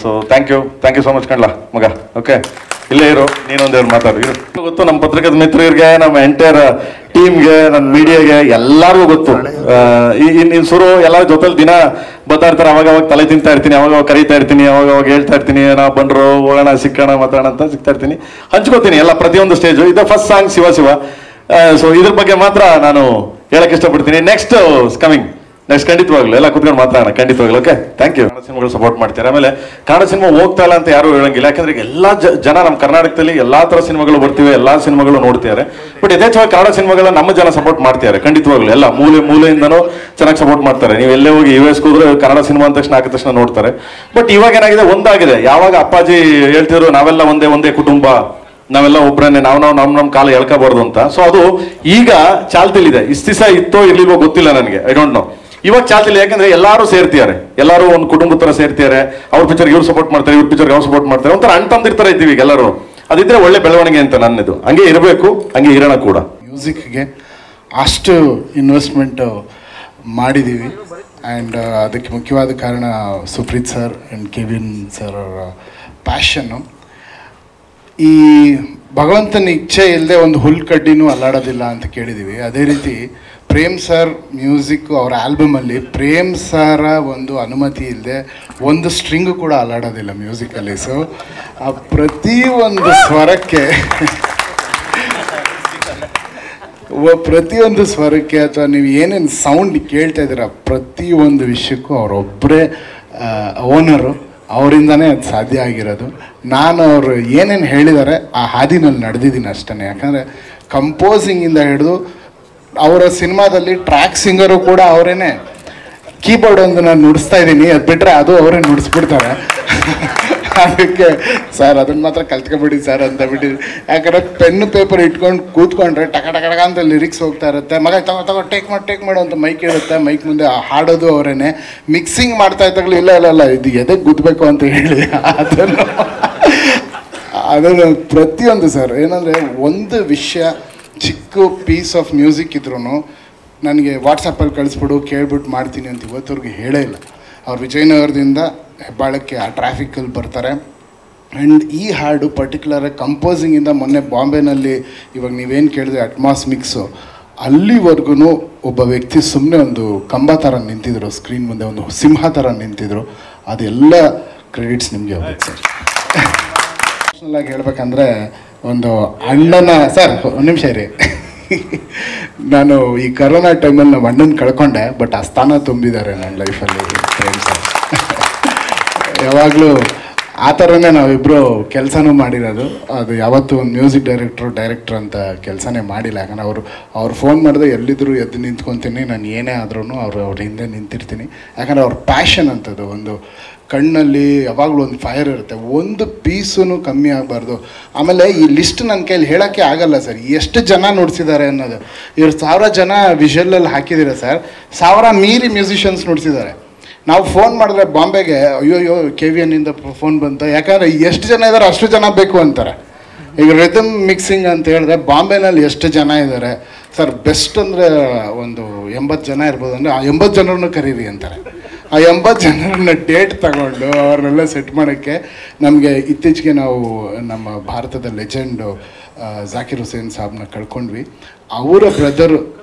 So thank you so much ಕಣ್ಲ ಮಗ. ಓಕೆ, ಇಲ್ಲೇ ಇರು, ನೀನೊಂದೇವ್ರು ಮಾತಾಡು. ಗೊತ್ತು ನಮ್ಮ ಪತ್ರಿಕದ ಮಿತ್ರರಿಗೆ, ನಮ್ಮ ಎಂಟೈರ್ ಟೀಮ್ಗೆ, ನನ್ನ ಮೀಡಿಯಾಗೆ ಎಲ್ಲರಿಗೂ ಗೊತ್ತು. ಇನ್ನು ಸುರು ಎಲ್ಲರ ಜೊತೆಲಿ ದಿನ ಬರ್ತಾ ಇರ್ತಾರೆ. ಅವಾಗ ತಲೆ ತಿಂತಾ ಇರ್ತೀನಿ, ಅವಾಗ ಕರೀತಾ ಇರ್ತೀನಿ, ಅವಾಗ ಹೇಳ್ತಾ ಇರ್ತೀನಿ, ನಾವು ಬಂದರು ಹೋಗೋಣ ಸಿಕ್ಕೋಣ ಮಾತಾಡೋಣ ಅಂತ ಸಿಗ್ತಾ ಇರ್ತೀನಿ, ಹಂಚ್ಕೋತೀನಿ ಎಲ್ಲ ಪ್ರತಿಯೊಂದು ಸ್ಟೇಜು. ಇದು ಫಸ್ಟ್ ಸಾಂಗ್ ಶಿವ. ಸೊ ಇದ್ರ ಬಗ್ಗೆ ಮಾತ್ರ ನಾನು ಹೇಳಕ್ ಇಷ್ಟಪಡ್ತೀನಿ. ನೆಕ್ಸ್ಟ್ ಖಂಡಿತವಾಗ್ಲು ಎಲ್ಲ ಕುತ್ಕೊಂಡು ಮಾತಾಡೋಣ ಖಂಡಿತವಾಗ್ಲು. Okay, thank you. ಕನ್ನಡ ಸಿನಿಮಾಗಳು ಸಪೋರ್ಟ್ ಮಾಡ್ತಾರೆ. ಆಮೇಲೆ ಕನ್ನಡ ಸಿನಿಮಾ ಹೋಗ್ತಾ ಇಲ್ಲ ಅಂತ ಯಾರು ಹೇಳಂಗಿಲ್ಲ, ಯಾಕಂದ್ರೆ ಎಲ್ಲ ಜನ ನಮ್ಮ ಕರ್ನಾಟಕದಲ್ಲಿ ಎಲ್ಲಾ ತರ ಸಿನಿಮಾಗಳು ಬರ್ತಿವೆ, ಎಲ್ಲಾ ಸಿನಿಮಾಗಳು ನೋಡ್ತಿದ್ದಾರೆ. ಬಟ್ ಯಥೇಚ್ಛವಾಗಿ ಕನ್ನಡ ಸಿನಿಮಾಗಳನ್ನ ನಮ್ಮ ಜನ ಸಪೋರ್ಟ್ ಮಾಡ್ತಿದ್ದಾರೆ ಖಂಡಿತವಾಗ್ಲು. ಎಲ್ಲ ಮೂಲೆಯಿಂದನೂ ಚೆನ್ನಾಗಿ ಸಪೋರ್ಟ್ ಮಾಡ್ತಾರೆ. ನೀವು ಎಲ್ಲೇ ಹೋಗಿ US ಹೋದ್ರೆ ಕನ್ನಡ ಸಿನಿಮಾ ಅಂದ ತಕ್ಷಣ ಆಗಿದ ತಕ್ಷಣ ನೋಡ್ತಾರೆ. ಬಟ್ ಇವಾಗ ಏನಾಗಿದೆ, ಒಂದಾಗಿದೆ. ಯಾವಾಗ ಅಪ್ಪಾಜಿ ಹೇಳ್ತಿದ್ರು ನಾವೆಲ್ಲ ಒಂದೇ ಕುಟುಂಬ, ನಾವೆಲ್ಲ ಒಬ್ಬರನ್ನೇ, ನಮ್ಮ ಕಾಲ ಎಳ್ಕೋಬಾರ್ದು ಅಂತ. ಸೊ ಅದು ಈಗ ಚಾಲ್ತಿಲಿದೆ. ಇಷ್ಟು ದಿವಸ ಇತ್ತೋ ಇರ್ಲಿಲ್ವೋ ಗೊತ್ತಿಲ್ಲ ನನಗೆ, ಐ ಡೋಂಟ್ ನೋ. ಇವಾಗ ಚಾಲ್ತಿಲ್ಲ, ಯಾಕಂದ್ರೆ ಎಲ್ಲರೂ ಸೇರ್ತಿದ್ದಾರೆ, ಎಲ್ಲರೂ ಒಂದು ಕುಟುಂಬದ ತರ ಸೇರ್ತಿದ್ದಾರೆ. ಅವ್ರ ಪಿಕ್ಚರ್ಗೆ ಇವ್ರು ಸಪೋರ್ಟ್ ಮಾಡ್ತಾರೆ, ಇವ್ರ ಪಿಕ್ಚರ್ಗೆ ಅವ್ರು ಸಪೋರ್ಟ್ ಮಾಡ್ತಾರೆ. ಒಂಥರ ಅಣ್ಣ ತಮ್ಮದಿರ್ತಾರೆ ಇದ್ದೀವಿ ಈಗ ಎಲ್ಲರೂ. ಅದಿದ್ರೆ ಒಳ್ಳೆ ಬೆಳವಣಿಗೆ ಅಂತ ನನ್ನದು. ಹಂಗೆ ಇರಬೇಕು, ಹಂಗೆ ಇರೋಣ ಕೂಡ. ಮ್ಯೂಸಿಕ್ಗೆ ಅಷ್ಟು ಇನ್ವೆಸ್ಟ್ಮೆಂಟ್ ಮಾಡಿದ್ದೀವಿ. ಆ್ಯಂಡ್ ಅದಕ್ಕೆ ಮುಖ್ಯವಾದ ಕಾರಣ Supreeth sir and Kevin sir ಅವರ ಪ್ಯಾಷನ್ನು. ಈ ಭಗವಂತನ ಇಚ್ಛೆ ಇಲ್ಲದೆ ಒಂದು ಹುಲ್ಕಡ್ಡಿನೂ ಅಲ್ಲಾಡೋದಿಲ್ಲ ಅಂತ ಕೇಳಿದ್ದೀವಿ. ಅದೇ ರೀತಿ ಪ್ರೇಮ್ ಸರ್ ಮ್ಯೂಸಿಕ್ಕು, ಅವರ ಆಲ್ಬಮಲ್ಲಿ ಪ್ರೇಮ್ ಸರ ಒಂದು ಅನುಮತಿ ಇಲ್ಲದೆ ಒಂದು ಸ್ಟ್ರಿಂಗು ಕೂಡ ಅಲ್ಲಾಡೋದಿಲ್ಲ ಮ್ಯೂಸಿಕಲ್ಲಿ. ಸೊ ಆ ಪ್ರತಿಯೊಂದು ಸ್ವರಕ್ಕೆ ಅಥವಾ ನೀವು ಏನೇನು ಸೌಂಡ್ ಕೇಳ್ತಾ ಇದ್ದೀರ ಪ್ರತಿಯೊಂದು ವಿಷಯಕ್ಕೂ ಅವರೊಬ್ಬರೇ ಓನರು. ಅವರಿಂದನೇ ಅದು ಸಾಧ್ಯ ಆಗಿರೋದು. ನಾನು ಅವರು ಏನೇನು ಹೇಳಿದ್ದಾರೆ ಆ ಹಾದಿನಲ್ಲಿ ನಡೆದಿದ್ದೀನಿ ಅಷ್ಟೇ. ಯಾಕಂದರೆ ಕಂಪೋಸಿಂಗಿಂದ ಹಿಡಿದು ಅವರ ಸಿನಿಮಾದಲ್ಲಿ ಟ್ರ್ಯಾಕ್ ಸಿಂಗರು ಕೂಡ ಅವರೇನೆ. ಕೀಬೋರ್ಡ್ ಒಂದು ನಾನು ನುಡಿಸ್ತಾ ಇದ್ದೀನಿ, ಅದು ಬಿಟ್ಟರೆ ಅದು ಅವರೇ ನುಡಿಸ್ಬಿಡ್ತಾರೆ. ಅದಕ್ಕೆ ಸರ್ ಅದನ್ನು ಮಾತ್ರ ಕಲ್ತ್ಕೊಬಿಡಿ ಸರ್ ಅಂತ ಬಿಟ್ಟಿದ್ವಿ. ಯಾಕಂದರೆ ಪೆನ್ನು ಪೇಪರ್ ಇಟ್ಕೊಂಡು ಕೂತ್ಕೊಂಡ್ರೆ ಟಕ ಟಕ ಅಂತ ಲಿರಿಕ್ಸ್ ಹೋಗ್ತಾ ಇರುತ್ತೆ. ಮಗ ತಗೋ ಟೇಕ್ ಮಾಡು ಅಂತ ಮೈಕ್ ಇರುತ್ತೆ, ಮೈಕ್ ಮುಂದೆ ಹಾಡೋದು ಅವರೇನೆ. ಮಿಕ್ಸಿಂಗ್ ಮಾಡ್ತಾ ಇದ್ದಾಗಲೂ ಇಲ್ಲ ಇದು ಎದಕ್ಕೆ ಗುದ್ದಬೇಕು ಅಂತ ಹೇಳಿ ಅದನ್ನು ಪ್ರತಿಯೊಂದು ಸರ್ ಏನಂದರೆ ಒಂದು ವಿಷಯ ಚಿಕ್ಕ ಪೀಸ್ ಆಫ್ ಮ್ಯೂಸಿಕ್ ಇದ್ರೂ ನನಗೆ ವಾಟ್ಸಪ್ಪಲ್ಲಿ ಕಳಿಸ್ಬಿಡು ಕೇಳ್ಬಿಟ್ಟು ಮಾಡ್ತೀನಿ ಅಂತ ಇವತ್ತವ್ರಿಗೆ ಹೇಳೇ ಇಲ್ಲ. ಅವ್ರು ವಿಜಯನಗರದಿಂದ ಹೆಬ್ಬಾಳಕ್ಕೆ ಆ ಟ್ರಾಫಿಕಲ್ಲಿ ಬರ್ತಾರೆ. ಆ್ಯಂಡ್ ಈ ಹಾಡು ಪರ್ಟಿಕ್ಯುಲರಾಗಿ ಕಂಪೋಸಿಂಗಿಂದ ಮೊನ್ನೆ ಬಾಂಬೆನಲ್ಲಿ ಇವಾಗ ನೀವೇನು ಕೇಳಿದ್ರೆ ಅಟ್ಮಾಸ್ ಮಿಕ್ಸು, ಅಲ್ಲಿವರೆಗೂ ಒಬ್ಬ ವ್ಯಕ್ತಿ ಸುಮ್ಮನೆ ಒಂದು ಕಂಬ ಥರ ನಿಂತಿದ್ರು, ಸ್ಕ್ರೀನ್ ಮುಂದೆ ಒಂದು ಸಿಂಹ ಥರ ನಿಂತಿದ್ರು. ಅದೆಲ್ಲ ಕ್ರೆಡಿಟ್ಸ್ ನಿಮಗೆ ಹೋಗ್ಬೇಕು ಸರ್. ಪರ್ಸ್ನಲ್ ಆಗಿ ಹೇಳ್ಬೇಕಂದ್ರೆ ಒಂದು ಅಣ್ಣನ ಸರ್ ಒಂದು ನಿಮಿಷ ರೀ, ನಾನು ಈ ಕರೋನಾ ಟೈಮಲ್ಲಿ ನಮ್ಮ ಅಣ್ಣನ ಕಳ್ಕೊಂಡೆ, ಬಟ್ ಆ ಸ್ಥಾನ ತುಂಬಿದ್ದಾರೆ ನನ್ನ ಲೈಫಲ್ಲಿ ಫ್ರೆಂಡ್ಸ್. ಯಾವಾಗಲೂ ಆ ಥರನೇ ನಾವಿಬ್ಬರು ಕೆಲಸನೂ ಮಾಡಿರೋದು. ಅದು ಯಾವತ್ತೂ ಒಂದು ಮ್ಯೂಸಿಕ್ ಡೈರೆಕ್ಟ್ರ್ ಅಂತ ಕೆಲಸನೇ ಮಾಡಿಲ್ಲ. ಯಾಕಂದ್ರೆ ಅವ್ರು ಫೋನ್ ಮಾಡಿದ್ರೆ ಎಲ್ಲಿದ್ದರೂ ಎದ್ದು ನಿಂತ್ಕೊತೀನಿ, ನಾನು ಏನೇ ಆದ್ರೂ ಅವ್ರ ಹಿಂದೆ ನಿಂತಿರ್ತೀನಿ. ಯಾಕಂದರೆ ಅವ್ರ ಪ್ಯಾಷನ್ ಅಂತದ್ದು, ಒಂದು ಕಣ್ಣಲ್ಲಿ ಯಾವಾಗಲೂ ಒಂದು ಫೈರ್ ಇರುತ್ತೆ, ಒಂದು ಪೀಸೂ ಕಮ್ಮಿ ಆಗಬಾರ್ದು. ಆಮೇಲೆ ಈ ಲಿಸ್ಟ್ ನನ್ನ ಕೈಲಿ ಹೇಳೋಕ್ಕೆ ಆಗಲ್ಲ ಸರ್, ಎಷ್ಟು ಜನ ನುಡಿಸಿದ್ದಾರೆ ಅನ್ನೋದು. ಇವ್ರು 1000 ಜನ ವಿಷುವಲಲ್ಲಿ ಹಾಕಿದ್ದೀರ ಸರ್, 1000 ಮೀರಿ ಮ್ಯೂಸಿಷಿಯನ್ಸ್ ನುಡಿಸಿದ್ದಾರೆ. ನಾವು ಫೋನ್ ಮಾಡಿದ್ರೆ ಬಾಂಬೆಗೆ ಅಯ್ಯೋ KVN ಇಂದ ಫೋನ್ ಬಂತು, ಯಾಕಂದರೆ ಎಷ್ಟು ಜನ ಇದ್ದಾರೆ ಅಷ್ಟು ಜನ ಬೇಕು ಅಂತಾರೆ. ಈಗ ರಿದಮ್ ಮಿಕ್ಸಿಂಗ್ ಅಂತ ಹೇಳಿದ್ರೆ ಬಾಂಬೆನಲ್ಲಿ ಎಷ್ಟು ಜನ ಇದ್ದಾರೆ ಸರ್, ಬೆಸ್ಟ್ ಅಂದರೆ ಒಂದು 80 ಜನ ಇರ್ಬೋದು. ಅಂದರೆ ಆ 80 ಜನರನ್ನು ಕರೀರಿ ಅಂತಾರೆ. ಆ 80 ಜನರನ್ನ ಡೇಟ್ ತಗೊಂಡು ಅವ್ರನ್ನೆಲ್ಲ ಸೆಟ್ ಮಾಡೋಕ್ಕೆ ನಮಗೆ ಇತ್ತೀಚೆಗೆ ನಾವು ನಮ್ಮ ಭಾರತದ ಲೆಜೆಂಡು ಜಾಕಿರ್ ಹುಸೇನ್ ಸಾಬ್ನ ಕಳ್ಕೊಂಡ್ವಿ. ಅವರ ಬ್ರದರ್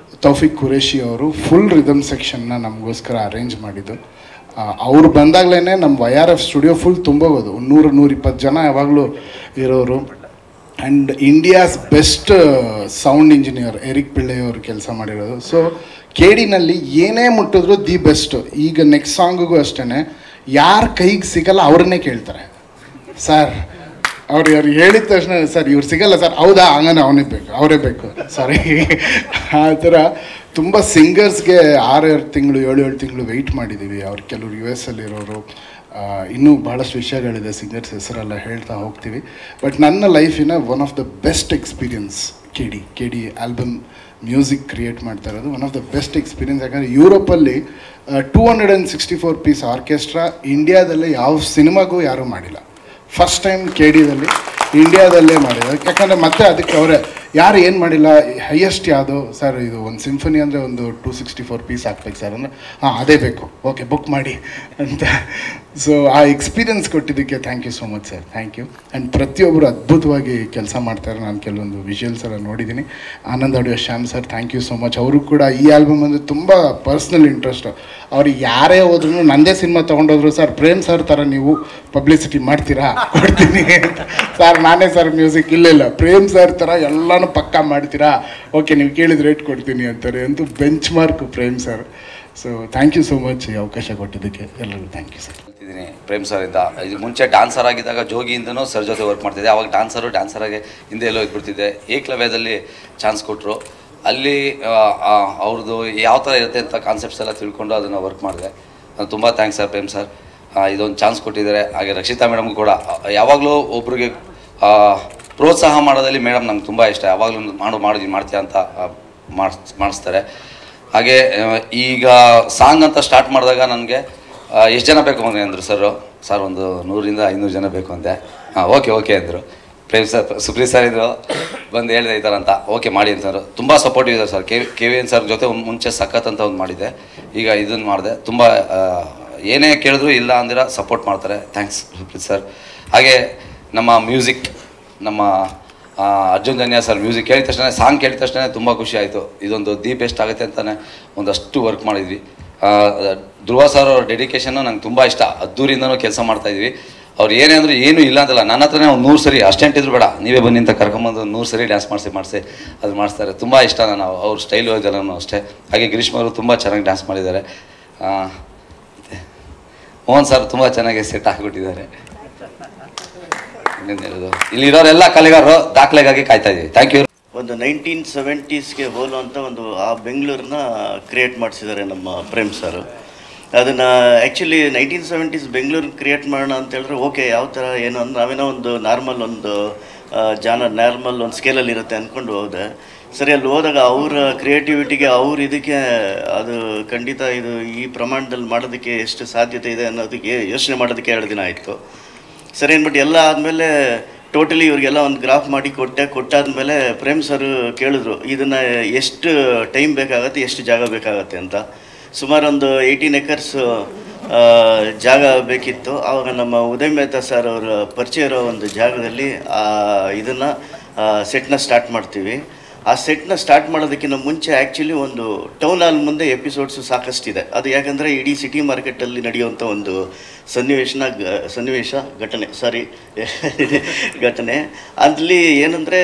ತೌಫಿಕ್ ಖುರೇಶಿ ಅವರು ಫುಲ್ ರಿದಮ್ ಸೆಕ್ಷನ್ನ ನಮಗೋಸ್ಕರ ಅರೇಂಜ್ ಮಾಡಿದ್ದು. ಅವ್ರು ಬಂದಾಗಲೇ ನಮ್ಮ YRF ಸ್ಟುಡಿಯೋ ಫುಲ್ ತುಂಬೋಗೋದು, 100-120 ಜನ ಯಾವಾಗಲೂ ಇರೋರು. And India's best sound engineer Eric Pillai ಅವರು ಕೆಲಸ ಮಾಡಿರೋದು. ಸೊ KDನಲ್ಲಿ ಏನೇ ಮುಟ್ಟಿದ್ರು ದಿ ಬೆಸ್ಟ್. ಈಗ ನೆಕ್ಸ್ಟ್ ಸಾಂಗಿಗೂ ಅಷ್ಟೇ, ಯಾರ ಕೈಗೆ ಸಿಗಲ್ಲ ಅವ್ರನ್ನೇ ಕೇಳ್ತಾರೆ ಸರ್. ಅವ್ರು ಹೇಳಿದ ತಕ್ಷಣ ಸರ್ ಇವ್ರು ಸಿಗಲ್ಲ ಸರ್, ಹೌದಾ ಹಂಗನೇ ಅವರೇ ಬೇಕು ಸಾರಿ. ಆ ಥರ ತುಂಬ ಸಿಂಗರ್ಸ್ಗೆ 6 ತಿಂಗಳು 7 ತಿಂಗಳು ವೆಯ್ಟ್ ಮಾಡಿದ್ದೀವಿ. ಅವ್ರು ಕೆಲವರು US ಅಲ್ಲಿರೋರು, ಇನ್ನೂ ಭಾಳಷ್ಟು ವಿಷಯಗಳಿದೆ, ಸಿಂಗರ್ಸ್ ಹೆಸರೆಲ್ಲ ಹೇಳ್ತಾ ಹೋಗ್ತೀವಿ. ಬಟ್ ನನ್ನ ಲೈಫಿನ one of the best experience KD album music create ಮಾಡ್ತಾ ಇರೋದು one of the best experience. ಯಾಕಂದರೆ ಯುರೋಪಲ್ಲಿ 264 ಪೀಸ್ ಆರ್ಕೆಸ್ಟ್ರಾ ಇಂಡಿಯಾದಲ್ಲೇ ಯಾವ ಸಿನಿಮಾಗೂ ಯಾರೂ ಮಾಡಿಲ್ಲ. ಫಸ್ಟ್ ಟೈಮ್ KDದಲ್ಲಿ ಇಂಡಿಯಾದಲ್ಲೇ ಮಾಡಿದ್ರು. ಯಾಕಂದರೆ ಮತ್ತೆ ಅದಕ್ಕೆ ಅವರೇ ಯಾರು ಏನು ಮಾಡಿಲ್ಲ, ಹೈಯೆಸ್ಟ್ ಯಾವುದು ಸರ್ ಇದು ಒಂದು ಸಿಂಫನಿ ಅಂದರೆ ಒಂದು 264 ಪೀಸ್ ಹಾಕ್ಬೇಕು ಸರ್ ಅಂದರೆ, ಅದೇ ಬೇಕು, ಓಕೆ ಬುಕ್ ಮಾಡಿ ಅಂತ. ಸೊ ಆ ಎಕ್ಸ್ಪೀರಿಯನ್ಸ್ ಕೊಟ್ಟಿದ್ದಕ್ಕೆ thank you so much sir, thank you. And ಪ್ರತಿಯೊಬ್ಬರು ಅದ್ಭುತವಾಗಿ ಕೆಲಸ ಮಾಡ್ತಾರೆ. ನಾನು ಕೆಲವೊಂದು ವಿಜುವಲ್ಸ್ ಎಲ್ಲ ನೋಡಿದ್ದೀನಿ. Anand audio Shyam sir thank you so much. ಅವರು ಕೂಡ ಈ ಆಲ್ಬಮ್ ಅಂದರೆ ತುಂಬ ಪರ್ಸ್ನಲ್ ಇಂಟ್ರೆಸ್ಟು. ಅವ್ರು ಯಾರೇ ಹೋದ್ರೂ ನಂದೇ ಸಿನಿಮಾ ತೊಗೊಂಡೋದ್ರು ಸರ್ ಪ್ರೇಮ್ ಸರ್ ಥರ ನೀವು ಪಬ್ಲಿಸಿಟಿ ಮಾಡ್ತೀರಾ, ಕೊಡ್ತೀನಿ ಅಂತ. ಸರ್ ನಾನೇ ಸರ್ ಮ್ಯೂಸಿಕ್ ಇಲ್ಲ ಪ್ರೇಮ್ ಸರ್ ಥರ ಎಲ್ಲನೂ ಪಕ್ಕಾ ಮಾಡ್ತೀರಾ, ಓಕೆ ನೀವು ಕೇಳಿದ ರೇಟ್ ಕೊಡ್ತೀನಿ ಅಂತಾರೆ. ಅಂತೂ benchmark Prem sir. So thank you so much ಈ ಅವಕಾಶ ಕೊಟ್ಟಿದ್ದಕ್ಕೆ ಎಲ್ಲರಿಗೂ thank you sir. Prem sir ಇಂದ ಇದು ಮುಂಚೆ ಡಾನ್ಸರ್ ಆಗಿದ್ದಾಗ ಜೋಗಿಯಿಂದನೂ ಸರ್ ಜೊತೆ ವರ್ಕ್ ಮಾಡ್ತಿದ್ದೆ. ಅವಾಗ ಡಾನ್ಸರಾಗಿ ಹಿಂದೆ ಎಲ್ಲೋ ಇದ್ಬಿಡ್ತಿದ್ದೆ. ಏಕಲವ್ಯದಲ್ಲಿ ಚಾನ್ಸ್ ಕೊಟ್ಟರು. ಅಲ್ಲಿ ಅವ್ರದ್ದು ಯಾವ ಥರ ಇರುತ್ತೆ ಅಂತ ಕಾನ್ಸೆಪ್ಟ್ಸ್ ಎಲ್ಲ ತಿಳ್ಕೊಂಡು ಅದನ್ನು ವರ್ಕ್ ಮಾಡಿದೆ. ತುಂಬ ಥ್ಯಾಂಕ್ಸ್ ಸರ್ ಪ್ರೇಮ್ ಸರ್, ಇದೊಂದು ಚಾನ್ಸ್ ಕೊಟ್ಟಿದ್ದಾರೆ. ಹಾಗೆ ರಕ್ಷಿತಾ ಮೇಡಮ್ಗೂ ಕೂಡ ಯಾವಾಗಲೂ ಒಬ್ರಿಗೆ ಪ್ರೋತ್ಸಾಹ ಮಾಡೋದಲ್ಲಿ ಮೇಡಮ್ ನಂಗೆ ತುಂಬ ಇಷ್ಟ. ಯಾವಾಗಲೂ ಮಾಡ್ತೀಯ ಅಂತ ಮಾಡಿಸ್ತಾರೆ. ಹಾಗೆ ಈಗ ಸಾಂಗ್ ಅಂತ ಸ್ಟಾರ್ಟ್ ಮಾಡಿದಾಗ ನನಗೆ ಎಷ್ಟು ಜನ ಬೇಕು ಅಂದರು ಸರ್ ಒಂದು 100-500 ಜನ ಬೇಕು ಅಂತೆ. ಓಕೆ ಅಂದರು. ಪ್ರೇಮ್ ಸರ್ ಸುಪ್ರೀತ್ ಸರ್ ಇದ್ರು, ಬಂದು ಹೇಳಿದೆ ಈ ಥರ ಅಂತ, ಓಕೆ ಮಾಡಿ ಅಂತಾರೆ. ತುಂಬ ಸಪೋರ್ಟಿವ್ ಇದೆ ಸರ್. KVN ಸರ್ ಜೊತೆ ಮುಂಚೆ ಸಖತ್ ಅಂತ ಒಂದು ಮಾಡಿದ್ದೆ, ಈಗ ಇದನ್ನು ಮಾಡಿದೆ. ತುಂಬ ಏನೇ ಕೇಳಿದ್ರು ಇಲ್ಲ ಅಂದಿರ ಸಪೋರ್ಟ್ ಮಾಡ್ತಾರೆ. Thanks Supreeth sir. ಹಾಗೆ ನಮ್ಮ ಮ್ಯೂಸಿಕ್ ನಮ್ಮ ಅರ್ಜುನ್ ಜನ್ಯ ಸರ್ ಮ್ಯೂಸಿಕ್ ಕೇಳಿದ ತಕ್ಷಣ, ಸಾಂಗ್ ಕೇಳಿದ ತಕ್ಷಣ ತುಂಬ ಖುಷಿ ಆಯಿತು. ಇದೊಂದು ದಿ ಬೆಸ್ಟ್ ಆಗುತ್ತೆ ಅಂತಲೇ ಒಂದಷ್ಟು ವರ್ಕ್ ಮಾಡಿದ್ವಿ. ಧ್ರುವ ಸರ್ ಅವ್ರ ಡೆಡಿಕೇಶನ್ನು ನಂಗೆ ತುಂಬ ಇಷ್ಟ. ಅದ್ದೂರಿಂದನೂ ಕೆಲಸ ಮಾಡ್ತಾಯಿದ್ವಿ. ಅವ್ರು ಏನೇ ಅಂದರೂ ಏನೂ ಇಲ್ಲ ಅಂತಲ್ಲ, ನನ್ನ ಹತ್ರನೇ ಒಂದು 100 ಸರಿ ಅಷ್ಟೆಂಟ್ ಇದ್ರು ಬೇಡ ನೀವೇ ಬನ್ನಿ ಅಂತ ಕರ್ಕೊಂಬಂದು 100 ಸರಿ ಡ್ಯಾನ್ಸ್ ಮಾಡಿಸಿ ಅದು ಮಾಡಿಸ್ತಾರೆ. ತುಂಬ ಇಷ್ಟ ನಾನು ಅವ್ರ ಸ್ಟೈಲು ಇದೆಲ್ಲನೂ ಅಷ್ಟೇ. ಹಾಗೆ ಗ್ರೀಷ್ಮ ಅವರು ತುಂಬ ಚೆನ್ನಾಗಿ ಡ್ಯಾನ್ಸ್ ಮಾಡಿದ್ದಾರೆ. ಮೋಹನ್ ಸರ್ ತುಂಬ ಚೆನ್ನಾಗಿ ಸೆಟ್ ಆಗಿಬಿಟ್ಟಿದ್ದಾರೆ. ಇಲ್ಲಿರೋರೆಲ್ಲ ಕಲೆಗಾರರು ದಾಖಲೆಗಾಗಿ ಕಾಯ್ತಾ ಇದ್ದೀವಿ. Thank you. ಒಂದು 1970s ಹೋಲುವಂಥ ಒಂದು ಆ ಬೆಂಗಳೂರನ್ನ ಕ್ರಿಯೇಟ್ ಮಾಡಿಸಿದ್ದಾರೆ ನಮ್ಮ ಪ್ರೇಮ್ ಸರ್. ಅದನ್ನು ಆ್ಯಕ್ಚುಲಿ 1970s ಬೆಂಗಳೂರು ಕ್ರಿಯೇಟ್ ಮಾಡೋಣ ಅಂತ ಹೇಳಿದ್ರೆ ಓಕೆ ಯಾವ ಥರ ಏನು ಅಂದ್ರೆ ನಾವೇನೋ ಒಂದು ನಾರ್ಮಲ್ ಒಂದು ನಾರ್ಮಲ್ ಒಂದು ಸ್ಕೇಲಲ್ಲಿ ಇರುತ್ತೆ ಅಂದ್ಕೊಂಡು ಹೋದೆ. ಸರಿ ಅಲ್ಲಿ ಹೋದಾಗ ಅವರ ಕ್ರಿಯೇಟಿವಿಟಿಗೆ ಇದಕ್ಕೆ ಅದು ಖಂಡಿತ ಇದು ಈ ಪ್ರಮಾಣದಲ್ಲಿ ಮಾಡೋದಕ್ಕೆ ಎಷ್ಟು ಸಾಧ್ಯತೆ ಇದೆ ಅನ್ನೋದಕ್ಕೆ ಯೋಚನೆ ಮಾಡೋದಕ್ಕೆ 2 ದಿನ ಆಯಿತು. ಸರಿ ಅಂದ್ಬಿಟ್ಟು ಎಲ್ಲ ಆದಮೇಲೆ ಟೋಟಲಿ ಇವ್ರಿಗೆಲ್ಲ ಒಂದು ಗ್ರಾಫ್ ಮಾಡಿ ಕೊಟ್ಟಾದ್ಮೇಲೆ ಪ್ರೇಮ್ ಸರ್ ಕೇಳಿದ್ರು ಇದನ್ನು ಎಷ್ಟು ಟೈಮ್ ಬೇಕಾಗತ್ತೆ, ಎಷ್ಟು ಜಾಗ ಬೇಕಾಗತ್ತೆ ಅಂತ. ಸುಮಾರು ಒಂದು 18 acres ಜಾಗ ಬೇಕಿತ್ತು. ಆವಾಗ ನಮ್ಮ ಉದಯ್ ಮೆಹ್ತಾ ಸರ್ ಅವರ ಪರಿಚಯ ಇರೋ ಒಂದು ಜಾಗದಲ್ಲಿ ಇದನ್ನು ಸೆಟ್ನ ಸ್ಟಾರ್ಟ್ ಮಾಡ್ತೀವಿ. ಆ ಸೆಟ್ನ ಸ್ಟಾರ್ಟ್ ಮಾಡೋದಕ್ಕಿಂತ ಮುಂಚೆ ಆ್ಯಕ್ಚುಲಿ ಒಂದು ಟೌನ್ ಹಾಲ್ ಮುಂದೆ ಎಪಿಸೋಡ್ಸು ಸಾಕಷ್ಟಿದೆ. ಅದು ಯಾಕಂದರೆ ಇಡೀ ಸಿಟಿ ಮಾರ್ಕೆಟಲ್ಲಿ ನಡೆಯುವಂಥ ಒಂದು ಘಟನೆ. ಅಲ್ಲಿ ಏನಂದರೆ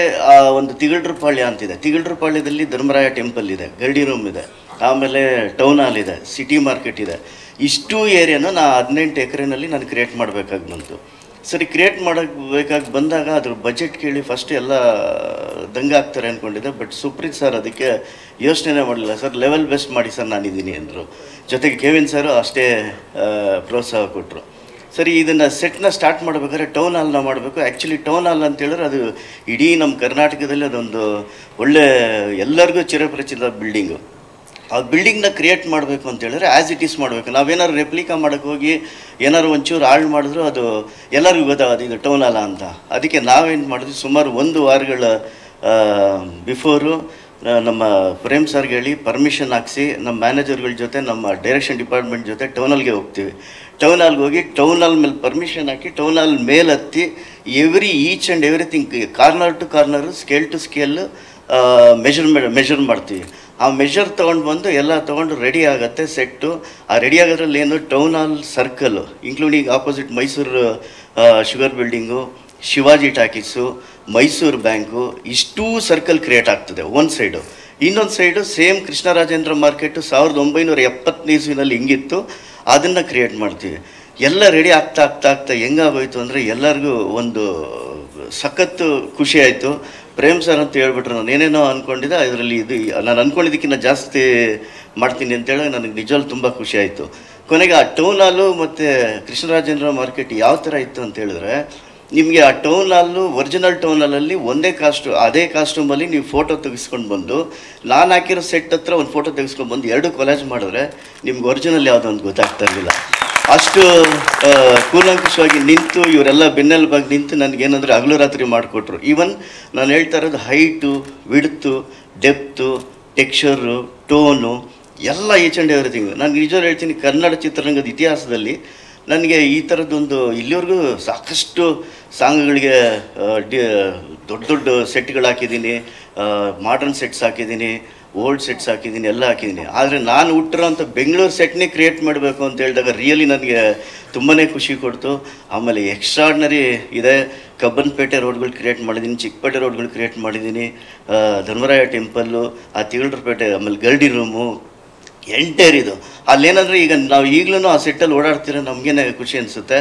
ಒಂದು ತಿಗಳ್ರಪಾಳ್ಯ ಅಂತಿದೆ. ತಿಗಳ್ರಪಾಳ್ಯದಲ್ಲಿ ಧರ್ಮರಾಯ ಟೆಂಪಲ್ ಇದೆ, ಗರ್ಡಿ ರೂಮ್ ಇದೆ, ಆಮೇಲೆ ಟೌನ್ ಹಾಲ್ ಇದೆ, ಸಿಟಿ ಮಾರ್ಕೆಟ್ ಇದೆ. ಇಷ್ಟು ಏರಿಯಾನ 18 ಎಕರೆನಲ್ಲಿ ನಾನು ಕ್ರಿಯೇಟ್ ಮಾಡಬೇಕಾಗಿ ಬಂತು. ಸರಿ, ಕ್ರಿಯೇಟ್ ಮಾಡಬೇಕಾಗಿ ಬಂದಾಗ ಅದ್ರ ಬಜೆಟ್ ಕೇಳಿ ಫಸ್ಟ್ ಎಲ್ಲ ದಂಗಾಗ್ತಾರೆ ಅಂದ್ಕೊಂಡಿದ್ದೆ. ಬಟ್ ಸುಪ್ರೀತ್ ಸರ್ ಅದಕ್ಕೆ ಯೋಚನೆ ಮಾಡಲಿಲ್ಲ. ಸರ್ ಲೆವೆಲ್ ಬೆಸ್ಟ್ ಮಾಡಿ ಸರ್ ನಾನಿದ್ದೀನಿ ಅಂದರು. ಜೊತೆಗೆ ಕೆವಿನ್ ಸರು ಅಷ್ಟೇ ಪ್ರೋತ್ಸಾಹ ಕೊಟ್ಟರು. ಸರಿ, ಇದನ್ನು ಸೆಟ್ನ ಸ್ಟಾರ್ಟ್ ಮಾಡಬೇಕಾದ್ರೆ ಟೌನ್ ಹಾಲ್ನ ಮಾಡಬೇಕು. ಆ್ಯಕ್ಚುಲಿ ಟೌನ್ ಹಾಲ್ ಅಂತೇಳಿದ್ರೆ ಅದು ಇಡೀ ನಮ್ಮ ಕರ್ನಾಟಕದಲ್ಲಿ ಅದೊಂದು ಒಳ್ಳೆ ಎಲ್ಲರಿಗೂ ಚಿರಪರಿಚಿತ ಬಿಲ್ಡಿಂಗು. ಆ ಬಿಲ್ಡಿಂಗ್ನ ಕ್ರಿಯೇಟ್ ಮಾಡಬೇಕು ಅಂತೇಳಿದ್ರೆ ಆ್ಯಸ್ ಇಟ್ ಈಸ್ ಮಾಡಬೇಕು. ನಾವೇನಾದ್ರು ರೆಪ್ಲಿಕಾ ಮಾಡೋಕ್ಕೆ ಹೋಗಿ ಏನಾದ್ರು ಒಂಚೂರು ಹಾಳು ಮಾಡಿದ್ರು ಅದು ಎಲ್ಲರಿಗೂ ಗೊತ್ತಾಗೋದು ಇದು ಟೌನ್ ಹಾಲ ಅಂತ. ಅದಕ್ಕೆ ನಾವೇನು ಮಾಡಿದ್ವಿ, ಸುಮಾರು 1 ವಾರಗಳ ಬಿಫೋರು ನಮ್ಮ ಪ್ರೇಮ್ ಸರ್ಗೆ ಹೇಳಿ ಪರ್ಮಿಷನ್ ಹಾಕಿಸಿ ನಮ್ಮ ಮ್ಯಾನೇಜರ್ಗಳ ಜೊತೆ ನಮ್ಮ ಡೈರೆಕ್ಷನ್ ಡಿಪಾರ್ಟ್ಮೆಂಟ್ ಜೊತೆ ಟೌನ್ ಹಾಲ್ಗೆ ಹೋಗ್ತೀವಿ. ಟೌನ್ ಹಾಲ್ಗೆ ಹೋಗಿ ಟೌನ್ ಹಾಲ್ ಮೇಲೆ ಪರ್ಮಿಷನ್ ಹಾಕಿ ಟೌನ್ ಹಾಲ್ ಮೇಲೆ ಹತ್ತಿ each and everything corner to corner, scale to scale measure ಮಾಡ್ತೀವಿ. ಆ ಮೆಷರ್ ತೊಗೊಂಡು ಬಂದು ಎಲ್ಲ ತೊಗೊಂಡು ರೆಡಿ ಆಗುತ್ತೆ ಸೆಟ್ಟು. ಆ ರೆಡಿ ಆಗೋದ್ರಲ್ಲಿ ಏನು town hall circle including opposite Mysuru sugar building, Shivaji talkies, Mysuru bank, ಇಷ್ಟೂ ಸರ್ಕಲ್ ಕ್ರಿಯೇಟ್ ಆಗ್ತದೆ ಒಂದು ಸೈಡು. ಇನ್ನೊಂದು ಸೈಡು ಸೇಮ್ ಕೃಷ್ಣರಾಜೇಂದ್ರ ಮಾರ್ಕೆಟು 1970 ಇಸ್ವಿನಲ್ಲಿ ಹಿಂಗಿತ್ತು, ಅದನ್ನು ಕ್ರಿಯೇಟ್ ಮಾಡ್ತೀವಿ. ಎಲ್ಲ ರೆಡಿ ಆಗ್ತಾ ಹೆಂಗಾಗೋಯ್ತು ಅಂದರೆ ಎಲ್ಲರಿಗೂ ಒಂದು ಸಖತ್ತು ಖುಷಿ ಆಯಿತು. ಪ್ರೇಮ್ ಸರ್ ಅಂತ ಹೇಳ್ಬಿಟ್ರು. ನಾನು ಏನೇನೋ ಅಂದ್ಕೊಂಡಿದ್ದೆ, ಇದರಲ್ಲಿ ನಾನು ಅಂದ್ಕೊಂಡಿದ್ದಕ್ಕಿಂತ ಜಾಸ್ತಿ ಮಾಡ್ತೀನಿ ಅಂತೇಳಿ ನನಗೆ ನಿಜವಾಗ್ಲೂ ತುಂಬ ಖುಷಿ ಆಯಿತು. ಕೊನೆಗೆ ಆ ಟೌನ್ ಹಾಲು ಮತ್ತು ಕೃಷ್ಣರಾಜೇಂದ್ರ ಮಾರ್ಕೆಟ್ ಯಾವ ಥರ ಇತ್ತು ಅಂತ ಹೇಳಿದ್ರೆ, ನಿಮಗೆ ಆ ಟೌನ್ ಹಾಲು ಒರಿಜಿನಲ್ ಟೌನ್ ಹಾಲಲ್ಲಿ ಅದೇ ಕಾಸ್ಟ್ಯೂಮಲ್ಲಿ ನೀವು ಫೋಟೋ ತೆಗೆಸ್ಕೊಂಡು ಬಂದು ನಾನು ಹಾಕಿರೋ ಸೆಟ್ ಹತ್ರ ಒಂದು ಫೋಟೋ ತೆಗೆಸ್ಕೊಂಡು ಬಂದು 2 ಕೊಲಾಜ್ ಮಾಡಿದ್ರೆ ನಿಮ್ಗೆ ಒರಿಜಿನಲ್ ಯಾವುದೋ ಒಂದು ಗೊತ್ತಾಗ್ತಾ ಇರಲಿಲ್ಲ. ಅಷ್ಟು ಕೂಲಂಕುಷವಾಗಿ ನಿಂತು ಇವರೆಲ್ಲ ಬೆನ್ನೆಲುಬಾಗಿ ನಿಂತು ನನಗೇನಂದರೆ ಹಗಲು ರಾತ್ರಿ ಮಾಡಿಕೊಟ್ರು. ಈವನ್ ನಾನು ಹೇಳ್ತಾ ಇರೋದು height, width, depth, texture, tone ಎಲ್ಲ ಈಚ್ ಆ್ಯಂಡ್ ಎವ್ರಿಥಿಂಗ್. ನಾನು ನಿಜವಾಗ್ಲೂ ಹೇಳ್ತೀನಿ, ಕನ್ನಡ ಚಿತ್ರರಂಗದ ಇತಿಹಾಸದಲ್ಲಿ ನನಗೆ ಈ ಥರದ್ದೊಂದು ಇಲ್ಲಿವರೆಗೂ ಸಾಕಷ್ಟು ಸಾಂಗ್ಗಳಿಗೆ ದೊಡ್ಡ ಸೆಟ್ಗಳು ಹಾಕಿದ್ದೀನಿ, ಮಾಡರ್ನ್ ಸೆಟ್ಸ್ ಹಾಕಿದ್ದೀನಿ, ಓಲ್ಡ್ ಸೆಟ್ಸ್ ಹಾಕಿದ್ದೀನಿ, ಎಲ್ಲ ಹಾಕಿದ್ದೀನಿ. ಆದರೆ ನಾನು ಹುಟ್ಟಿರೋಂಥ ಬೆಂಗಳೂರು ಸೆಟ್ನೇ ಕ್ರಿಯೇಟ್ ಮಾಡಬೇಕು ಅಂತ ಹೇಳಿದಾಗ ರಿಯಲಿ ನನಗೆ ತುಂಬಾ ಖುಷಿ ಕೊಡ್ತು. ಆಮೇಲೆ ಎಕ್ಸ್ಟ್ರಾರ್ಡ್ನರಿ ಇದೆ. ಕಬ್ಬನ್ಪೇಟೆ ರೋಡ್ಗಳು ಕ್ರಿಯೇಟ್ ಮಾಡಿದ್ದೀನಿ, ಚಿಕ್ಕಪೇಟೆ ರೋಡ್ಗಳು ಕ್ರಿಯೇಟ್ ಮಾಡಿದ್ದೀನಿ, ಧರ್ಮರಾಯ ಟೆಂಪಲ್ಲು, ಆ ತಿಗಳ್ರಪೇಟೆ, ಆಮೇಲೆ ಗರ್ಡಿ ರೂಮು, ಎಂಟೈರ್ ಇದು. ಅಲ್ಲೇನಂದರೆ ಈಗ ನಾವು ಈಗಲೂ ಆ ಸೆಟ್ಟಲ್ಲಿ ಓಡಾಡ್ತೀರ ನಮಗೇನೆ ಖುಷಿ ಅನಿಸುತ್ತೆ.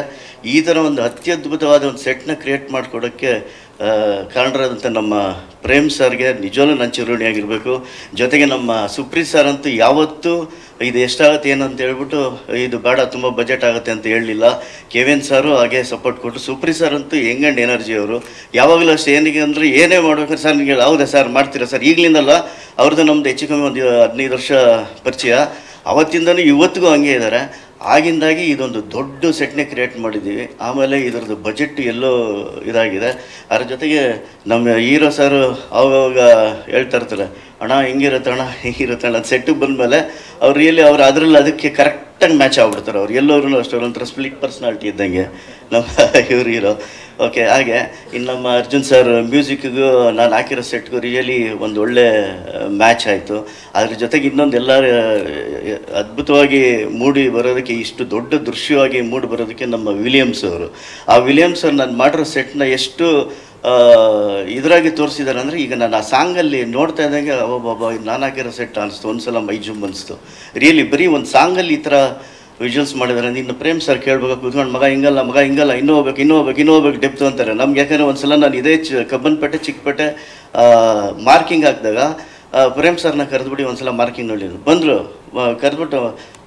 ಈ ಥರ ಒಂದು ಅತ್ಯದ್ಭುತವಾದ ಒಂದು ಸೆಟ್ನ ಕ್ರಿಯೇಟ್ ಮಾಡಿಕೊಡೋಕ್ಕೆ ಕಾರಣರಾದಂಥ ನಮ್ಮ ಪ್ರೇಮ್ ಸರ್ಗೆ ನಿಜವೂ ನಾನು ಚಿರುಣಿಯಾಗಿರಬೇಕು. ಜೊತೆಗೆ ನಮ್ಮ ಸುಪ್ರೀತ್ ಸರ್ ಅಂತೂ ಯಾವತ್ತೂ ಇದು ಎಷ್ಟಾಗುತ್ತೆ ಏನು ಅಂತ ಹೇಳ್ಬಿಟ್ಟು ಇದು ಬೇಡ ತುಂಬ ಬಜೆಟ್ ಆಗುತ್ತೆ ಅಂತ ಹೇಳಲಿಲ್ಲ. ಕೆವಿನ್ ಸಾರು ಹಾಗೆ ಸಪೋರ್ಟ್ ಕೊಟ್ಟು, ಸುಪ್ರೀತ್ ಸರ್ ಅಂತೂ ಯಂಗ್ ಆ್ಯಂಡ್ ಎನರ್ಜಿ ಅವರು. ಯಾವಾಗಲೂ ಅಷ್ಟು ಏನಿಗೆ ಅಂದರೆ ಏನೇ ಮಾಡ್ಬೇಕಾದ್ರೆ ಸರ್ ನಿಮಗೆ ಹೌದಾ ಸರ್ ಮಾಡ್ತೀರಾ ಸರ್, ಈಗಲಿಂದಲ್ಲ, ಅವ್ರದ್ದು ನಮ್ಮದು ಹೆಚ್ಚು ಕಮ್ಮಿ ಒಂದು 15 ವರ್ಷ ಪರಿಚಯ. ಅವತ್ತಿಂದನೂ ಇವತ್ತಿಗೂ ಹಂಗೆ ಇದ್ದಾರೆ. ಆಗಿಂದಾಗಿ ಇದೊಂದು ದೊಡ್ಡ ಸೆಟ್ನೇ ಕ್ರಿಯೇಟ್ ಮಾಡಿದ್ದೀವಿ. ಆಮೇಲೆ ಇದರದ್ದು ಬಜೆಟ್ ಎಲ್ಲೋ ಇದಾಗಿದೆ. ಅದ್ರ ಜೊತೆಗೆ ನಮ್ಮ ಹೀರೋ ಸರ್ ಅವಾಗ ಹೇಳ್ತಾ ಇರ್ತಾರೆ, ಅಣ್ಣ ಹಿಂಗಿರುತ್ತೆ ಅಣ್ಣ ಸೆಟ್ಟಿಗೆ ಬಂದಮೇಲೆ ಅವ್ರು ರಿಯಲಿ ಅವ್ರು ಅದರಲ್ಲಿ ಅದಕ್ಕೆ ಕರೆಕ್ಟಾಗಿ ಮ್ಯಾಚ್ ಆಗ್ಬಿಡ್ತಾರೆ. ಅವ್ರು ಎಲ್ಲರೂ ಅಷ್ಟು ಒಂಥರ ಸ್ಪ್ಲಿಟ್ ಪರ್ಸ್ನಾಲಿಟಿ ಇದ್ದಂಗೆ ನಮ್ಮ ಇವ್ರು ಹೀರೋ. ಓಕೆ, ಹಾಗೆ ಇನ್ನು ನಮ್ಮ ಅರ್ಜುನ್ ಸರ್ ಮ್ಯೂಸಿಕ್ಗೂ ನಾನು ಹಾಕಿರೋ ಸೆಟ್ಗೂ ರಿಯಲಿ ಒಂದು ಒಳ್ಳೆ ಮ್ಯಾಚ್ ಆಯಿತು. ಅದ್ರ ಜೊತೆಗೆ ಇನ್ನೊಂದು ಎಲ್ಲ ಅದ್ಭುತವಾಗಿ ಮೂಡಿ ಬರೋದಕ್ಕೆ, ಇಷ್ಟು ದೊಡ್ಡ ದೃಶ್ಯವಾಗಿ ಮೂಡಿ ಬರೋದಕ್ಕೆ ನಮ್ಮ ವಿಲಿಯಮ್ಸ್ ಅವರು. ಆ ವಿಲಿಯಮ್ಸ್ ಅವ್ರು ನಾನು ಮಾಡಿರೋ ಸೆಟ್ನ ಎಷ್ಟು ಇದರಾಗಿ ತೋರಿಸಿದ್ದಾರೆ ಅಂದರೆ, ಈಗ ನಾನು ಆ ಸಾಂಗಲ್ಲಿ ನೋಡ್ತಾ ಇದ್ದಂಗೆ ಬಾಬಾ ನಾನು ಹಾಕಿರೋ ಸೆಟ್ ಅನಿಸ್ತು. ಒಂದು ಸಲ ಮೈ ಜುಮ್ ಅನಿಸ್ತು. ರಿಯಲಿ ಬರೀ ಒಂದು ಸಾಂಗಲ್ಲಿ ಈ ಥರ ವಿಜುವಲ್ಸ್ ಮಾಡಿದ್ದಾರೆ. ಇನ್ನು ಪ್ರೇಮ್ ಸರ್ ಕೇಳ್ಬೇಕು ಕೂತ್ಕೊಂಡು, ಮಗ ಹಿಂಗಲ್ಲ ಇನ್ನೂ ಹೋಗ್ಬೇಕು ಡೆಪ್ತು ಅಂತಾರೆ. ನಮ್ಗೆ ಯಾಕಂದರೆ ಒಂದು ಸಲ ನಾನು ಇದೇ ಕಬ್ಬನ್ಪೇಟೆ ಚಿಕ್ಕಪೇಟೆ ಮಾರ್ಕಿಂಗ್ ಹಾಕಿದಾಗ ಪ್ರೇಮ್ ಸರ್ನ ಕರೆದುಬಿಡಿ ಒಂದು ಸಲ ಮಾರ್ಕಿಂಗ್ ನೋಡಿದ್ರು. ಬಂದರು ಕರೆದ್ಬಿಟ್ಟು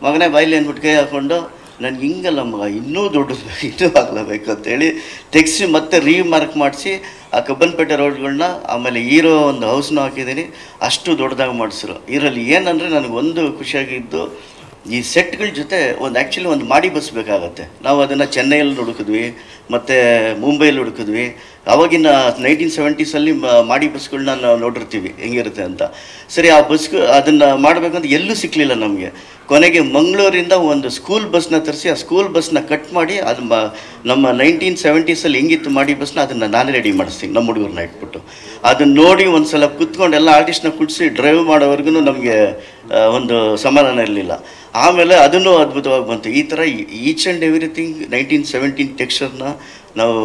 ಮಗನೇ ಬಾಯಿಲಿ ಅಂದ್ಬಿಟ್ಟು ಕೈ ಹಾಕ್ಕೊಂಡು ನನಗೆ ಹಿಂಗಲ್ಲ ಮಗ ಇನ್ನೂ ದೊಡ್ಡದು ಇನ್ನೂ ಆಗಲೇಬೇಕು ಅಂತೇಳಿ ತೆಗೆಸಿ ಮತ್ತೆ ರೀಮಾರ್ಕ್ ಮಾಡಿಸಿ ಆ ಕಬ್ಬನ್ಪೇಟೆ ರೋಡ್ಗಳನ್ನ ಆಮೇಲೆ ಹೀರೋ ಒಂದು ಹೌಸ್ನೂ ಹಾಕಿದ್ದೀನಿ, ಅಷ್ಟು ದೊಡ್ಡದಾಗಿ ಮಾಡಿಸಿರು. ಇದರಲ್ಲಿ ಏನಂದರೆ ನನಗೊಂದು ಖುಷಿಯಾಗಿದ್ದು ಈ ಸೆಟ್ಗಳ ಜೊತೆ ಆ್ಯಕ್ಚುಲಿ ಒಂದು ಮಾಡಿ ಬಸ್ ಬೇಕಾಗತ್ತೆ. ನಾವು ಅದನ್ನು ಚೆನ್ನೈಯಲ್ಲಿ ಹುಡುಕಿದ್ವಿ, ಮತ್ತು ಮುಂಬೈಯಲ್ಲಿ ಹುಡುಕಿದ್ವಿ. ಆವಾಗಿನ 1970s ಮಾಡಿ ಬಸ್ಗಳನ್ನ ನಾವು ನೋಡಿರ್ತೀವಿ ಹೆಂಗಿರುತ್ತೆ ಅಂತ. ಸರಿ, ಆ ಅದನ್ನು ಮಾಡಬೇಕಂತ ಎಲ್ಲೂ ಸಿಕ್ಕಲಿಲ್ಲ ನಮಗೆ. ಕೊನೆಗೆ ಮಂಗಳೂರಿಂದ ಒಂದು ಸ್ಕೂಲ್ ಬಸ್ನ ತರಿಸಿ ಆ ಸ್ಕೂಲ್ ಬಸ್ನ ಕಟ್ ಮಾಡಿ ಅದು ನಮ್ಮ 1970s ಹೆಂಗಿತ್ತು ಮಾಡಿ ಬಸ್ನ ಅದನ್ನು ನಾನೇ ರೆಡಿ ಮಾಡಿಸ್ತೀನಿ ನಮ್ಮ ಹುಡುಗರನ್ನ ಇಟ್ಬಿಟ್ಟು. ಅದನ್ನು ನೋಡಿ ಒಂದು ಸಲ ಕುತ್ಕೊಂಡು ಎಲ್ಲ ಆರ್ಟಿಸ್ಟ್ನ ಕುಡಿಸಿ ಡ್ರೈವ್ ಮಾಡೋವರೆಗೂ ನಮಗೆ ಒಂದು ಸಮಾಧಾನ ಇರಲಿಲ್ಲ. ಆಮೇಲೆ ಅದನ್ನು ಅದ್ಭುತವಾಗಿ ಬಂತು. ಈ ಥರ ಈಚ್ ಆ್ಯಂಡ್ ಎವ್ರಿಥಿಂಗ್ 1917 ಟೆಕ್ಸ್ಚರ್ನ ನಾವು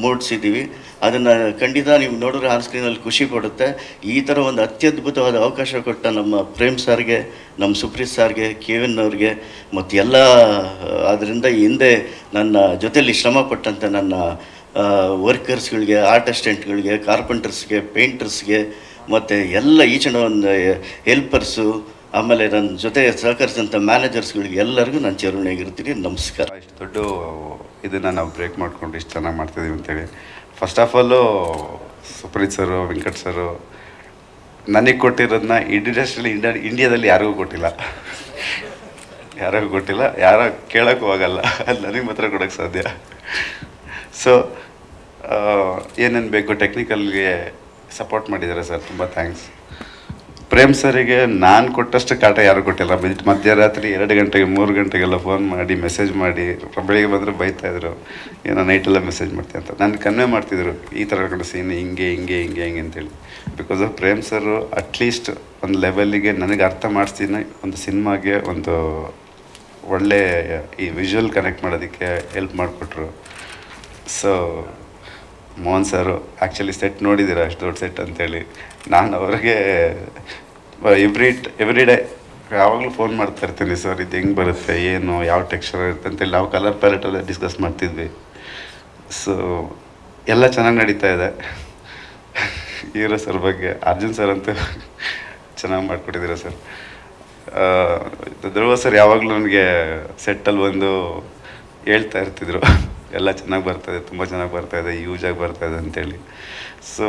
ಮೂಡಿಸಿದ್ದೀವಿ. ಅದನ್ನು ಖಂಡಿತ ನೀವು ನೋಡಿದ್ರೆ ಆನ್ ಸ್ಕ್ರೀನಲ್ಲಿ ಖುಷಿ ಪಡುತ್ತೆ. ಈ ಥರ ಒಂದು ಅತ್ಯದ್ಭುತವಾದ ಅವಕಾಶ ಕೊಟ್ಟ ನಮ್ಮ ಪ್ರೇಮ್ ಸಾರ್ಗೆ, ನಮ್ಮ ಸುಪ್ರೀತ್ ಸಾರ್ಗೆ, ಕೆವಿನ್ ಅವ್ರಿಗೆ ಮತ್ತು ಎಲ್ಲ ಅದರಿಂದ ಹಿಂದೆ ನನ್ನ ಜೊತೆಯಲ್ಲಿ ಶ್ರಮಪಟ್ಟಂಥ ನನ್ನ ವರ್ಕರ್ಸ್ಗಳಿಗೆ, ಆರ್ಟ್ ಅಸಿಸ್ಟೆಂಟ್ಗಳಿಗೆ, ಕಾರ್ಪೆಂಟರ್ಸ್ಗೆ, ಪೇಂಟರ್ಸ್ಗೆ ಮತ್ತು ಎಲ್ಲ ಈಚ್ ಆ್ಯಂಡ್ ಒಂದು ಹೆಲ್ಪರ್ಸು, ಆಮೇಲೆ ನನ್ನ ಜೊತೆ ಸಹಕರಿಸಿದಂಥ ಮ್ಯಾನೇಜರ್ಸ್ಗಳಿಗೆ ಎಲ್ಲರಿಗೂ ನಾನು ಚಿರಋಣಿಯಾಗಿರ್ತೀನಿ. ನಮಸ್ಕಾರ. ಇಷ್ಟು ದೊಡ್ಡ ಇದನ್ನು ನಾವು ಬ್ರೇಕ್ ಮಾಡಿಕೊಂಡು ಇಷ್ಟು ಚೆನ್ನಾಗಿ ಮಾಡ್ತಿದ್ದೀವಿ ಅಂತೇಳಿ ಫಸ್ಟ್ ಆಫ್ ಆಲು ಸುಪ್ರೀತ್ ಸರು, ವೆಂಕಟ್ ಸರು ನನಗೆ ಕೊಟ್ಟಿರೋದನ್ನ ಇಂಡಿಯಾದಲ್ಲಿ ಯಾರಿಗೂ ಕೊಟ್ಟಿಲ್ಲ, ಯಾರೋ ಕೇಳೋಕ್ಕೂ ಆಗಲ್ಲ, ಅಲ್ಲಿ ನನಗೆ ಮಾತ್ರ ಕೊಡೋಕ್ಕೆ ಸಾಧ್ಯ. ಸೊ ಏನೇನು ಬೇಕು ಟೆಕ್ನಿಕಲ್ಗೆ ಸಪೋರ್ಟ್ ಮಾಡಿದ್ದಾರೆ ಸರ್, ತುಂಬ ಥ್ಯಾಂಕ್ಸ್. ಪ್ರೇಮ್ ಸರಿಗೆ ನಾನು ಕೊಟ್ಟಷ್ಟು ಕಾಟ ಯಾರು ಕೊಟ್ಟಿಲ್ಲ. ಮಧ್ಯರಾತ್ರಿ 2 ಗಂಟೆಗೆ 3 ಗಂಟೆಗೆಲ್ಲ ಫೋನ್ ಮಾಡಿ ಮೆಸೇಜ್ ಮಾಡಿ ಬೆಳಿಗ್ಗೆ ಬಂದರೆ ಬೈತಾಯಿದ್ರು, ಏನೋ ನೈಟೆಲ್ಲ ಮೆಸೇಜ್ ಮಾಡ್ತೀನಿ ಅಂತ. ನಾನು ಕನ್ವೆ ಮಾಡ್ತಿದ್ರು ಈ ಥರ ಕಡೆ ಸೀನ್ ಹಿಂಗೆ ಅಂತೇಳಿ. Because of Prem sir at least ಒಂದು ಲೆವೆಲ್ಲಿಗೆ ನನಗೆ ಅರ್ಥ ಮಾಡಿಸ್ತೀನಿ, ಒಂದು ಸಿನಿಮಾಗೆ ಒಂದು ಒಳ್ಳೆ ಈ ವಿಜುವಲ್ ಕನೆಕ್ಟ್ ಮಾಡೋದಕ್ಕೆ ಹೆಲ್ಪ್ ಮಾಡಿಕೊಟ್ರು. ಸೊ ಮೋಹನ್ ಸರು ಆ್ಯಕ್ಚುಲಿ ಸೆಟ್ ನೋಡಿದ್ದೀರ, ಅಷ್ಟು ದೊಡ್ಡ ಸೆಟ್ ಅಂತೇಳಿ. ನಾನು ಅವ್ರಿಗೆ ಎವ್ರಿ ಡೇ ಯಾವಾಗಲೂ ಫೋನ್ ಮಾಡ್ತಾ ಇರ್ತೀನಿ, ಸರ್ ಇದು ಹೆಂಗೆ ಬರುತ್ತೆ, ಏನು ಯಾವ ಟೆಕ್ಸ್ಚರ್ ಇರುತ್ತೆ ಅಂತೇಳಿ ನಾವು ಕಲರ್ ಪ್ಯಾಲೆಟೆಲ್ಲ ಡಿಸ್ಕಸ್ ಮಾಡ್ತಿದ್ವಿ. ಸೊ ಎಲ್ಲ ಚೆನ್ನಾಗಿ ನಡೀತಾ ಇದೆ. ಹೀರೋ ಸರ್ ಬಗ್ಗೆ ಅರ್ಜುನ್ ಸರ್ ಅಂತೂ ಚೆನ್ನಾಗಿ ಮಾಡಿಕೊಟ್ಟಿದ್ದೀರ ಸರ್. ಧ್ರುವ ಸರ್ ಯಾವಾಗಲೂ ನನಗೆ ಸೆಟ್ಟಲ್ಲಿ ಬಂದು ಹೇಳ್ತಾ ಇರ್ತಿದ್ರು, ಎಲ್ಲ ಚೆನ್ನಾಗಿ ಬರ್ತಾಯಿದೆ, ತುಂಬ ಚೆನ್ನಾಗಿ ಬರ್ತಾಯಿದೆ, ಯೂಸಾಗಿ ಬರ್ತಾಯಿದೆ ಅಂತೇಳಿ. ಸೊ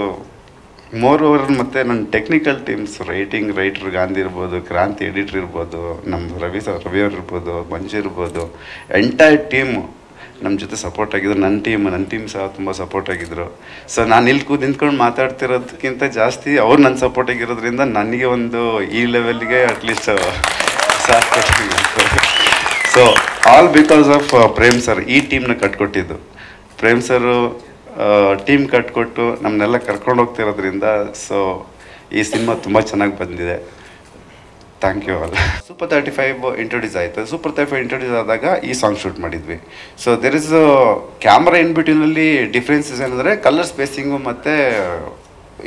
ಮೋರ್ ಓವರ್ ಮತ್ತು ನನ್ನ ಟೆಕ್ನಿಕಲ್ ಟೀಮ್ಸ್, ರೈಟ್ರ್ ಗಾಂಧಿ ಇರ್ಬೋದು, ಕ್ರಾಂತಿ ಎಡಿಟ್ರ್ ಇರ್ಬೋದು, ನಮ್ಮ ರವಿಯವ್ರು ಇರ್ಬೋದು, ಮಂಜು ಇರ್ಬೋದು, ಎಂಟೈರ್ ಟೀಮು ನಮ್ಮ ಜೊತೆ ಸಪೋರ್ಟ್ ಆಗಿದ್ರು. ನನ್ನ ಟೀಮ್ ಸಹ ತುಂಬ ಸಪೋರ್ಟ್ ಆಗಿದ್ದರು. ಸೊ ನಾನು ಇಲ್ಲಿ ನಿಂತ್ಕೊಂಡು ಮಾತಾಡ್ತಿರೋದಕ್ಕಿಂತ ಜಾಸ್ತಿ ಅವ್ರು ನನ್ನ ಸಪೋರ್ಟ್ ಆಗಿರೋದ್ರಿಂದ ನನಗೆ ಒಂದು ಈ ಲೆವೆಲ್ಗೆ ಅಟ್ಲೀಸ್ಟ್ ಸಾಕು. So all because of Prem sir ಈ ಟೀಮ್ನ ಕಟ್ಕೊಟ್ಟಿದ್ದು. ಪ್ರೇಮ್ ಸರು ಟೀಮ್ ಕಟ್ಕೊಟ್ಟು ನಮ್ಮನ್ನೆಲ್ಲ ಕರ್ಕೊಂಡು ಹೋಗ್ತಿರೋದ್ರಿಂದ ಸೊ ಈ ಸಿನಿಮಾ ತುಂಬ ಚೆನ್ನಾಗಿ ಬಂದಿದೆ. Thank you all. Super 35 introduce ಆಯಿತು. ಸೂಪರ್ 35 ಇಂಟ್ರೊಡ್ಯೂಸ್ ಆದಾಗ ಈ ಸಾಂಗ್ ಶೂಟ್ ಮಾಡಿದ್ವಿ. So there is camera in ಬಿಟ್ವೀನಲ್ಲಿ ಡಿಫ್ರೆನ್ಸಸ್ ಏನಂದರೆ ಕಲರ್ ಸ್ಪೇಸಿಂಗು ಮತ್ತು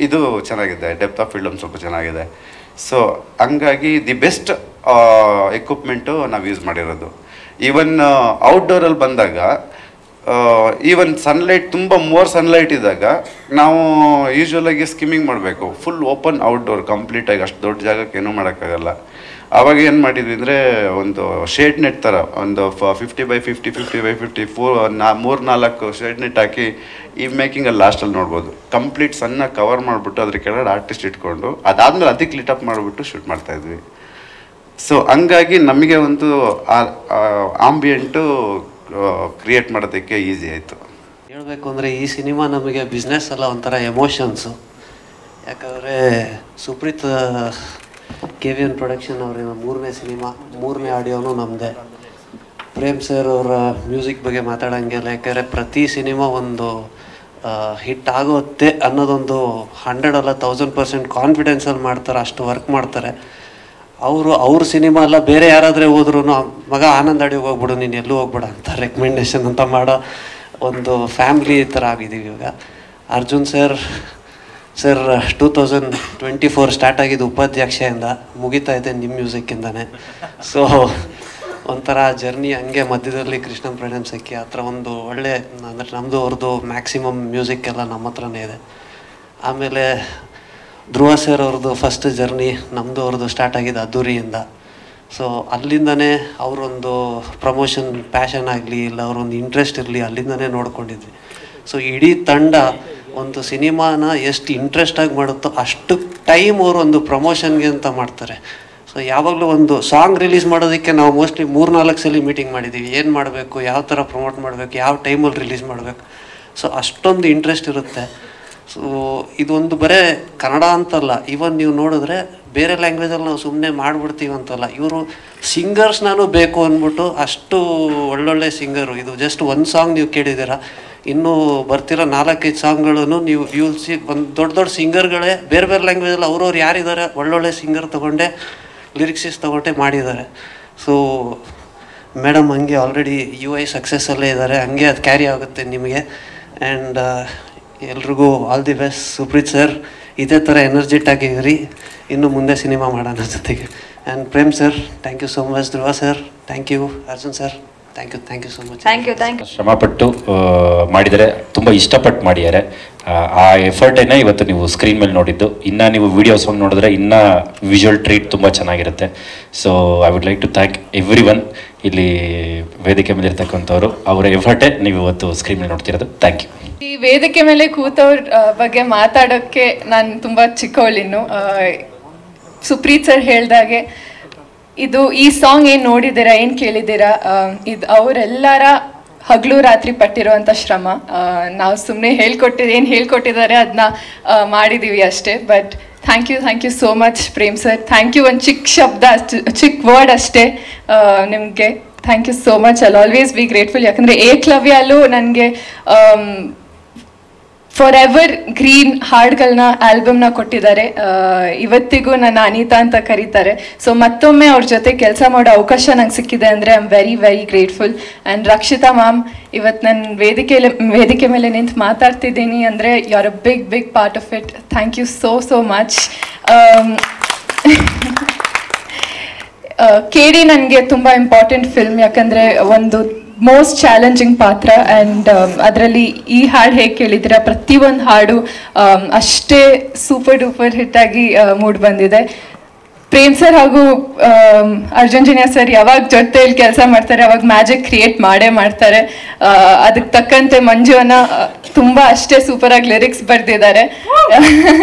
ಇದು ಚೆನ್ನಾಗಿದೆ, ಡೆಪ್ತ್ ಆಫ್ ಫೀಲ್ಡ್ ಒಂದು ಸ್ವಲ್ಪ ಚೆನ್ನಾಗಿದೆ. ಸೊ ಹಂಗಾಗಿ ದಿ ಬೆಸ್ಟ್ ಎಕ್ವಿಪ್ಮೆಂಟು ನಾವು ಯೂಸ್ ಮಾಡಿರೋದು. ಈವನ್ ಔಟ್ಡೋರಲ್ಲಿ ಬಂದಾಗ ಈವನ್ ಸನ್ಲೈಟ್ ತುಂಬ ಮೋರ್ ಸನ್ಲೈಟ್ ಇದ್ದಾಗ ನಾವು ಯೂಶ್ವಲಾಗಿ ಸ್ಕಿಮ್ಮಿಂಗ್ ಮಾಡಬೇಕು. ಫುಲ್ ಓಪನ್ ಔಟ್ಡೋರ್ ಕಂಪ್ಲೀಟಾಗಿ ಅಷ್ಟು ದೊಡ್ಡ ಜಾಗಕ್ಕೆ ಏನೂ ಮಾಡೋಕ್ಕಾಗಲ್ಲ. ಆವಾಗ ಏನು ಮಾಡಿದ್ವಿ ಅಂದರೆ ಒಂದು ಶೇಡ್ ನೆಟ್ ಥರ ಒಂದು 50x50 50x50 3-4 ಶೇಡ್ ನೆಟ್ ಹಾಕಿ ಈ ಮೇಕಿಂಗಲ್ಲಿ ಲಾಸ್ಟಲ್ಲಿ ನೋಡ್ಬೋದು. ಕಂಪ್ಲೀಟ್ ಸಣ್ಣ ಕವರ್ ಮಾಡಿಬಿಟ್ಟು ಅದ್ರ ಕೆಳಗಡೆ ಆರ್ಟಿಸ್ಟ್ ಇಟ್ಕೊಂಡು ಅದಾದಮೇಲೆ ಅದಕ್ಕೆ ಲಿಟಪ್ ಮಾಡಿಬಿಟ್ಟು ಶೂಟ್ ಮಾಡ್ತಾಯಿದ್ವಿ. ಸೊ ಹಂಗಾಗಿ ನಮಗೆ ಒಂದು ಆಂಬಿಯೆಂಟು ಕ್ರಿಯೇಟ್ ಮಾಡೋದಕ್ಕೆ ಈಸಿ ಆಯಿತು. ಹೇಳಬೇಕು ಅಂದರೆ ಈ ಸಿನಿಮಾ ನಮಗೆ ಬಿಸ್ನೆಸ್ ಅಲ್ಲ, ಒಂಥರ ಎಮೋಷನ್ಸು. ಯಾಕಂದರೆ ಸುಪ್ರೀತ್ KVN ಪ್ರೊಡಕ್ಷನ್ ಅವರ 3ನೇ ಸಿನಿಮಾ, 3ನೇ ಆಡಿಯೋನು ನಮ್ಮದೇ. ಪ್ರೇಮ್ ಸರ್ ಅವರ ಮ್ಯೂಸಿಕ್ ಬಗ್ಗೆ ಮಾತಾಡೋಂಗಿಲ್ಲ. ಯಾಕಂದರೆ ಪ್ರತಿ ಸಿನಿಮಾ ಒಂದು ಹಿಟ್ ಆಗುತ್ತೆ ಅನ್ನೋದೊಂದು 100 ಅಲ್ಲ 1000% ಕಾನ್ಫಿಡೆನ್ಸಲ್ಲಿ ಮಾಡ್ತಾರೆ, ಅಷ್ಟು ವರ್ಕ್ ಮಾಡ್ತಾರೆ. ಅವ್ರ ಸಿನಿಮಾ ಎಲ್ಲ ಬೇರೆ ಯಾರಾದರೆ ಹೋದ್ರೂ ಮಗ ಆನಂದ್ ಅಡಿಗೆ ಹೋಗ್ಬಿಡು, ನೀನು ಎಲ್ಲೂ ಹೋಗ್ಬೇಡ ಅಂತ ರೆಕಮೆಂಡೇಶನ್ ಅಂತ ಮಾಡೋ ಒಂದು ಫ್ಯಾಮ್ಲಿ ಥರ ಆಗಿದ್ದೀವಿ ಇವಾಗ. ಅರ್ಜುನ್ ಸರ್ 2024 ಸ್ಟಾರ್ಟ್ ಆಗಿದ್ದು ಉಪಾಧ್ಯಕ್ಷೆಯಿಂದ ಮುಗಿತಾ ಇದೆ ನಿಮ್ಮ ಮ್ಯೂಸಿಕ್ಕಿಂದನೇ. ಸೊ ಒಂಥರ ಜರ್ನಿ ಹಂಗೆ ಮಧ್ಯದಲ್ಲಿ ಕೃಷ್ಣ ಪ್ರಣಮ್ ಸಖಿ ಆ ಥರ ಒಂದು ಒಳ್ಳೆ ಅಂದರೆ ನಮ್ಮದು ಅವ್ರದ್ದು ಮ್ಯಾಕ್ಸಿಮಮ್ ಮ್ಯೂಸಿಕ್ ಎಲ್ಲ ನಮ್ಮ ಹತ್ರನೇ ಇದೆ. ಆಮೇಲೆ ಧ್ರುವ ಸರ್ ಅವ್ರದ್ದು ಫಸ್ಟ್ ಜರ್ನಿ, ನಮ್ಮದು ಅವ್ರದ್ದು ಸ್ಟಾರ್ಟ್ ಆಗಿದ್ದು ಅದ್ದೂರಿಯಿಂದ. ಸೊ ಅಲ್ಲಿಂದನೇ ಅವರೊಂದು ಪ್ರಮೋಷನ್ ಪ್ಯಾಷನ್ ಆಗಲಿ ಇಲ್ಲ ಅವರೊಂದು ಇಂಟ್ರೆಸ್ಟ್ ಇರಲಿ ಅಲ್ಲಿಂದನೇ ನೋಡ್ಕೊಂಡಿದ್ವಿ. ಸೊ ಇಡೀ ತಂಡ ಒಂದು ಸಿನಿಮಾನ ಎಷ್ಟು ಇಂಟ್ರೆಸ್ಟಾಗಿ ಮಾಡುತ್ತೋ ಅಷ್ಟು ಟೈಮ್ ಅವರು ಒಂದು ಪ್ರಮೋಷನ್ಗೆ ಅಂತ ಮಾಡ್ತಾರೆ. ಸೊ ಯಾವಾಗಲೂ ಒಂದು ಸಾಂಗ್ ರಿಲೀಸ್ ಮಾಡೋದಕ್ಕೆ ನಾವು ಮೋಸ್ಟ್ಲಿ 3-4 ಸಲ ಮೀಟಿಂಗ್ ಮಾಡಿದ್ದೀವಿ. ಏನು ಮಾಡಬೇಕು, ಯಾವ ಥರ ಪ್ರಮೋಟ್ ಮಾಡಬೇಕು, ಯಾವ ಟೈಮಲ್ಲಿ ರಿಲೀಸ್ ಮಾಡಬೇಕು. ಸೊ ಅಷ್ಟೊಂದು ಇಂಟ್ರೆಸ್ಟ್ ಇರುತ್ತೆ. ಸೊ ಇದೊಂದು ಬರೀ ಕನ್ನಡ ಅಂತಲ್ಲ, ಇವನ್ ನೀವು ನೋಡಿದ್ರೆ ಬೇರೆ ಲ್ಯಾಂಗ್ವೇಜಲ್ಲಿ ನಾವು ಸುಮ್ಮನೆ ಮಾಡಿಬಿಡ್ತೀವಿ ಅಂತಲ್ಲ, ಇವರು ಸಿಂಗರ್ಸ್ ನಾನು ಬೇಕು ಅಂದ್ಬಿಟ್ಟು ಅಷ್ಟು ಒಳ್ಳೊಳ್ಳೆ ಸಿಂಗರು. ಇದು ಜಸ್ಟ್ ಒಂದು ಸಾಂಗ್ ನೀವು ಕೇಳಿದ್ದೀರಾ, ಇನ್ನೂ ಬರ್ತಿರೋ 4-5 ಸಾಂಗ್ಗಳನ್ನು ನೀವು ಸಿ ಒಂದು ದೊಡ್ಡ ದೊಡ್ಡ ಸಿಂಗರ್ಗಳೇ ಬೇರೆ ಬೇರೆ ಲ್ಯಾಂಗ್ವೇಜಲ್ಲಿ ಅವ್ರವ್ರು ಯಾರಿದ್ದಾರೆ ಒಳ್ಳೊಳ್ಳೆ ಸಿಂಗರ್ ತೊಗೊಂಡೆ ಲಿರಿಕ್ಸಿಸ್ ತೊಗೊಂಡೆ ಮಾಡಿದ್ದಾರೆ. ಸೊ ಮೇಡಮ್ ಹಂಗೆ ಆಲ್ರೆಡಿ UI ಸಕ್ಸಸ್ಸಲ್ಲೇ ಇದ್ದಾರೆ, ಹಂಗೆ ಅದು ಕ್ಯಾರಿ ಆಗುತ್ತೆ ನಿಮಗೆ. ಆ್ಯಂಡ್ ಎಲ್ರಿಗೂ all the best. Supreeth sir ಇದೇ ಥರ ಎನರ್ಜಿಟ್ ಆಗಿರಿ, ಇನ್ನು ಮುಂದೆ ಸಿನಿಮಾ ಮಾಡೋಣ ಜೊತೆಗೆ. And Prem sir thank you so much. Dhruva sir thank you. Arjun sir thank you so much. Thank you. ಶ್ರಮಪಟ್ಟು ಮಾಡಿದರೆ, ತುಂಬ ಇಷ್ಟಪಟ್ಟು ಮಾಡಿದ್ದಾರೆ. ಆ ಎಫರ್ಟೇನೆ ಇವತ್ತು ನೀವು ಸ್ಕ್ರೀನ್ ಮೇಲೆ ನೋಡಿದ್ದು. ಇನ್ನು ನೀವು ವೀಡಿಯೋ ಸಾಂಗ್ ನೋಡಿದ್ರೆ ಇನ್ನೂ ವಿಜುವಲ್ ಟ್ರೀಟ್ ತುಂಬ ಚೆನ್ನಾಗಿರುತ್ತೆ. So I would like to thank everyone. ಇಲ್ಲಿ ವೇದಿಕೆ ಮೇಲೆ ಇರ್ತಕ್ಕಂಥವ್ರು, ಅವರ ಎಫರ್ಟೇ ನೀವು ಇವತ್ತು ಸ್ಕ್ರೀನ್ ಮೇಲೆ ನೋಡ್ತಿರೋದು. Thank you. ಈ ವೇದಿಕೆ ಮೇಲೆ ಕೂತವ್ರ ಬಗ್ಗೆ ಮಾತಾಡೋಕ್ಕೆ ನಾನು ತುಂಬ ಚಿಕ್ಕವಳಿನ್ನು. ಸುಪ್ರೀತ್ ಸರ್ ಹೇಳ್ದಾಗೆ ಈ ಸಾಂಗ್ ಏನು ನೋಡಿದ್ದೀರಾ, ಏನು ಕೇಳಿದ್ದೀರಾ, ಇದು ಅವರೆಲ್ಲರ ಹಗಲು ರಾತ್ರಿ ಪಟ್ಟಿರುವಂಥ ಶ್ರಮ. ನಾವು ಸುಮ್ಮನೆ ಏನು ಹೇಳ್ಕೊಟ್ಟಿದ್ದಾರೆ ಅದನ್ನ ಮಾಡಿದ್ದೀವಿ ಅಷ್ಟೇ. But thank you so much Prem sir. Thank you. ಒಂದು ಚಿಕ್ಕ ಶಬ್ದ, ಚಿಕ್ಕ ವರ್ಡ್ ಅಷ್ಟೇ ನಿಮಗೆ. Thank you so much. I'll always be grateful. ಯಾಕಂದರೆ ಏಕಲವ್ಯಲ್ಲೂ ನನಗೆ ಫಾರ್ ಎವರ್ ಗ್ರೀನ್ ಹಾಡುಗಳನ್ನ ಆಲ್ಬಮ್ನ ಕೊಟ್ಟಿದ್ದಾರೆ. ಇವತ್ತಿಗೂ ನನ್ನ ಅನಿತಾ ಅಂತ ಕರೀತಾರೆ. ಸೊ ಮತ್ತೊಮ್ಮೆ ಅವ್ರ ಜೊತೆ ಕೆಲಸ ಮಾಡೋ ಅವಕಾಶ ನಂಗೆ ಸಿಕ್ಕಿದೆ ಅಂದರೆ I am very very grateful. And Rakshita ma'am, ಇವತ್ತು ನಾನು ವೇದಿಕೆ ಮೇಲೆ ನಿಂತು ಮಾತಾಡ್ತಿದ್ದೀನಿ ಅಂದರೆ you are a big part of it. Thank you so much. KD ನನಗೆ ತುಂಬ ಇಂಪಾರ್ಟೆಂಟ್ ಫಿಲ್ಮ್, ಯಾಕಂದರೆ ಒಂದು ಮೋಸ್ಟ್ ಚಾಲೆಂಜಿಂಗ್ ಪಾತ್ರ. ಆ್ಯಂಡ್ ಅದರಲ್ಲಿ ಈ ಹಾಡು ಹೇಗೆ ಕೇಳಿದ್ದೀರಾ, ಪ್ರತಿಯೊಂದು ಹಾಡು ಅಷ್ಟೇ ಸೂಪರ್ ಡೂಪರ್ ಹಿಟ್ಟಾಗಿ ಮೂಡಿ ಬಂದಿದೆ. ಪ್ರೇಮ್ ಸರ್ ಹಾಗೂ ಅರ್ಜುನ್ ಜನ್ಯ ಸರ್ ಯಾವಾಗ ಜೊತೆಯಲ್ಲಿ ಕೆಲಸ ಮಾಡ್ತಾರೆ ಅವಾಗ ಮ್ಯಾಜಿಕ್ ಕ್ರಿಯೇಟ್ ಮಾಡ್ತಾರೆ. ಅದಕ್ಕೆ ತಕ್ಕಂತೆ ಮಂಜುವನ್ನ ತುಂಬ ಅಷ್ಟೇ ಸೂಪರಾಗಿ ಲಿರಿಕ್ಸ್ ಬರೆದಿದ್ದಾರೆ.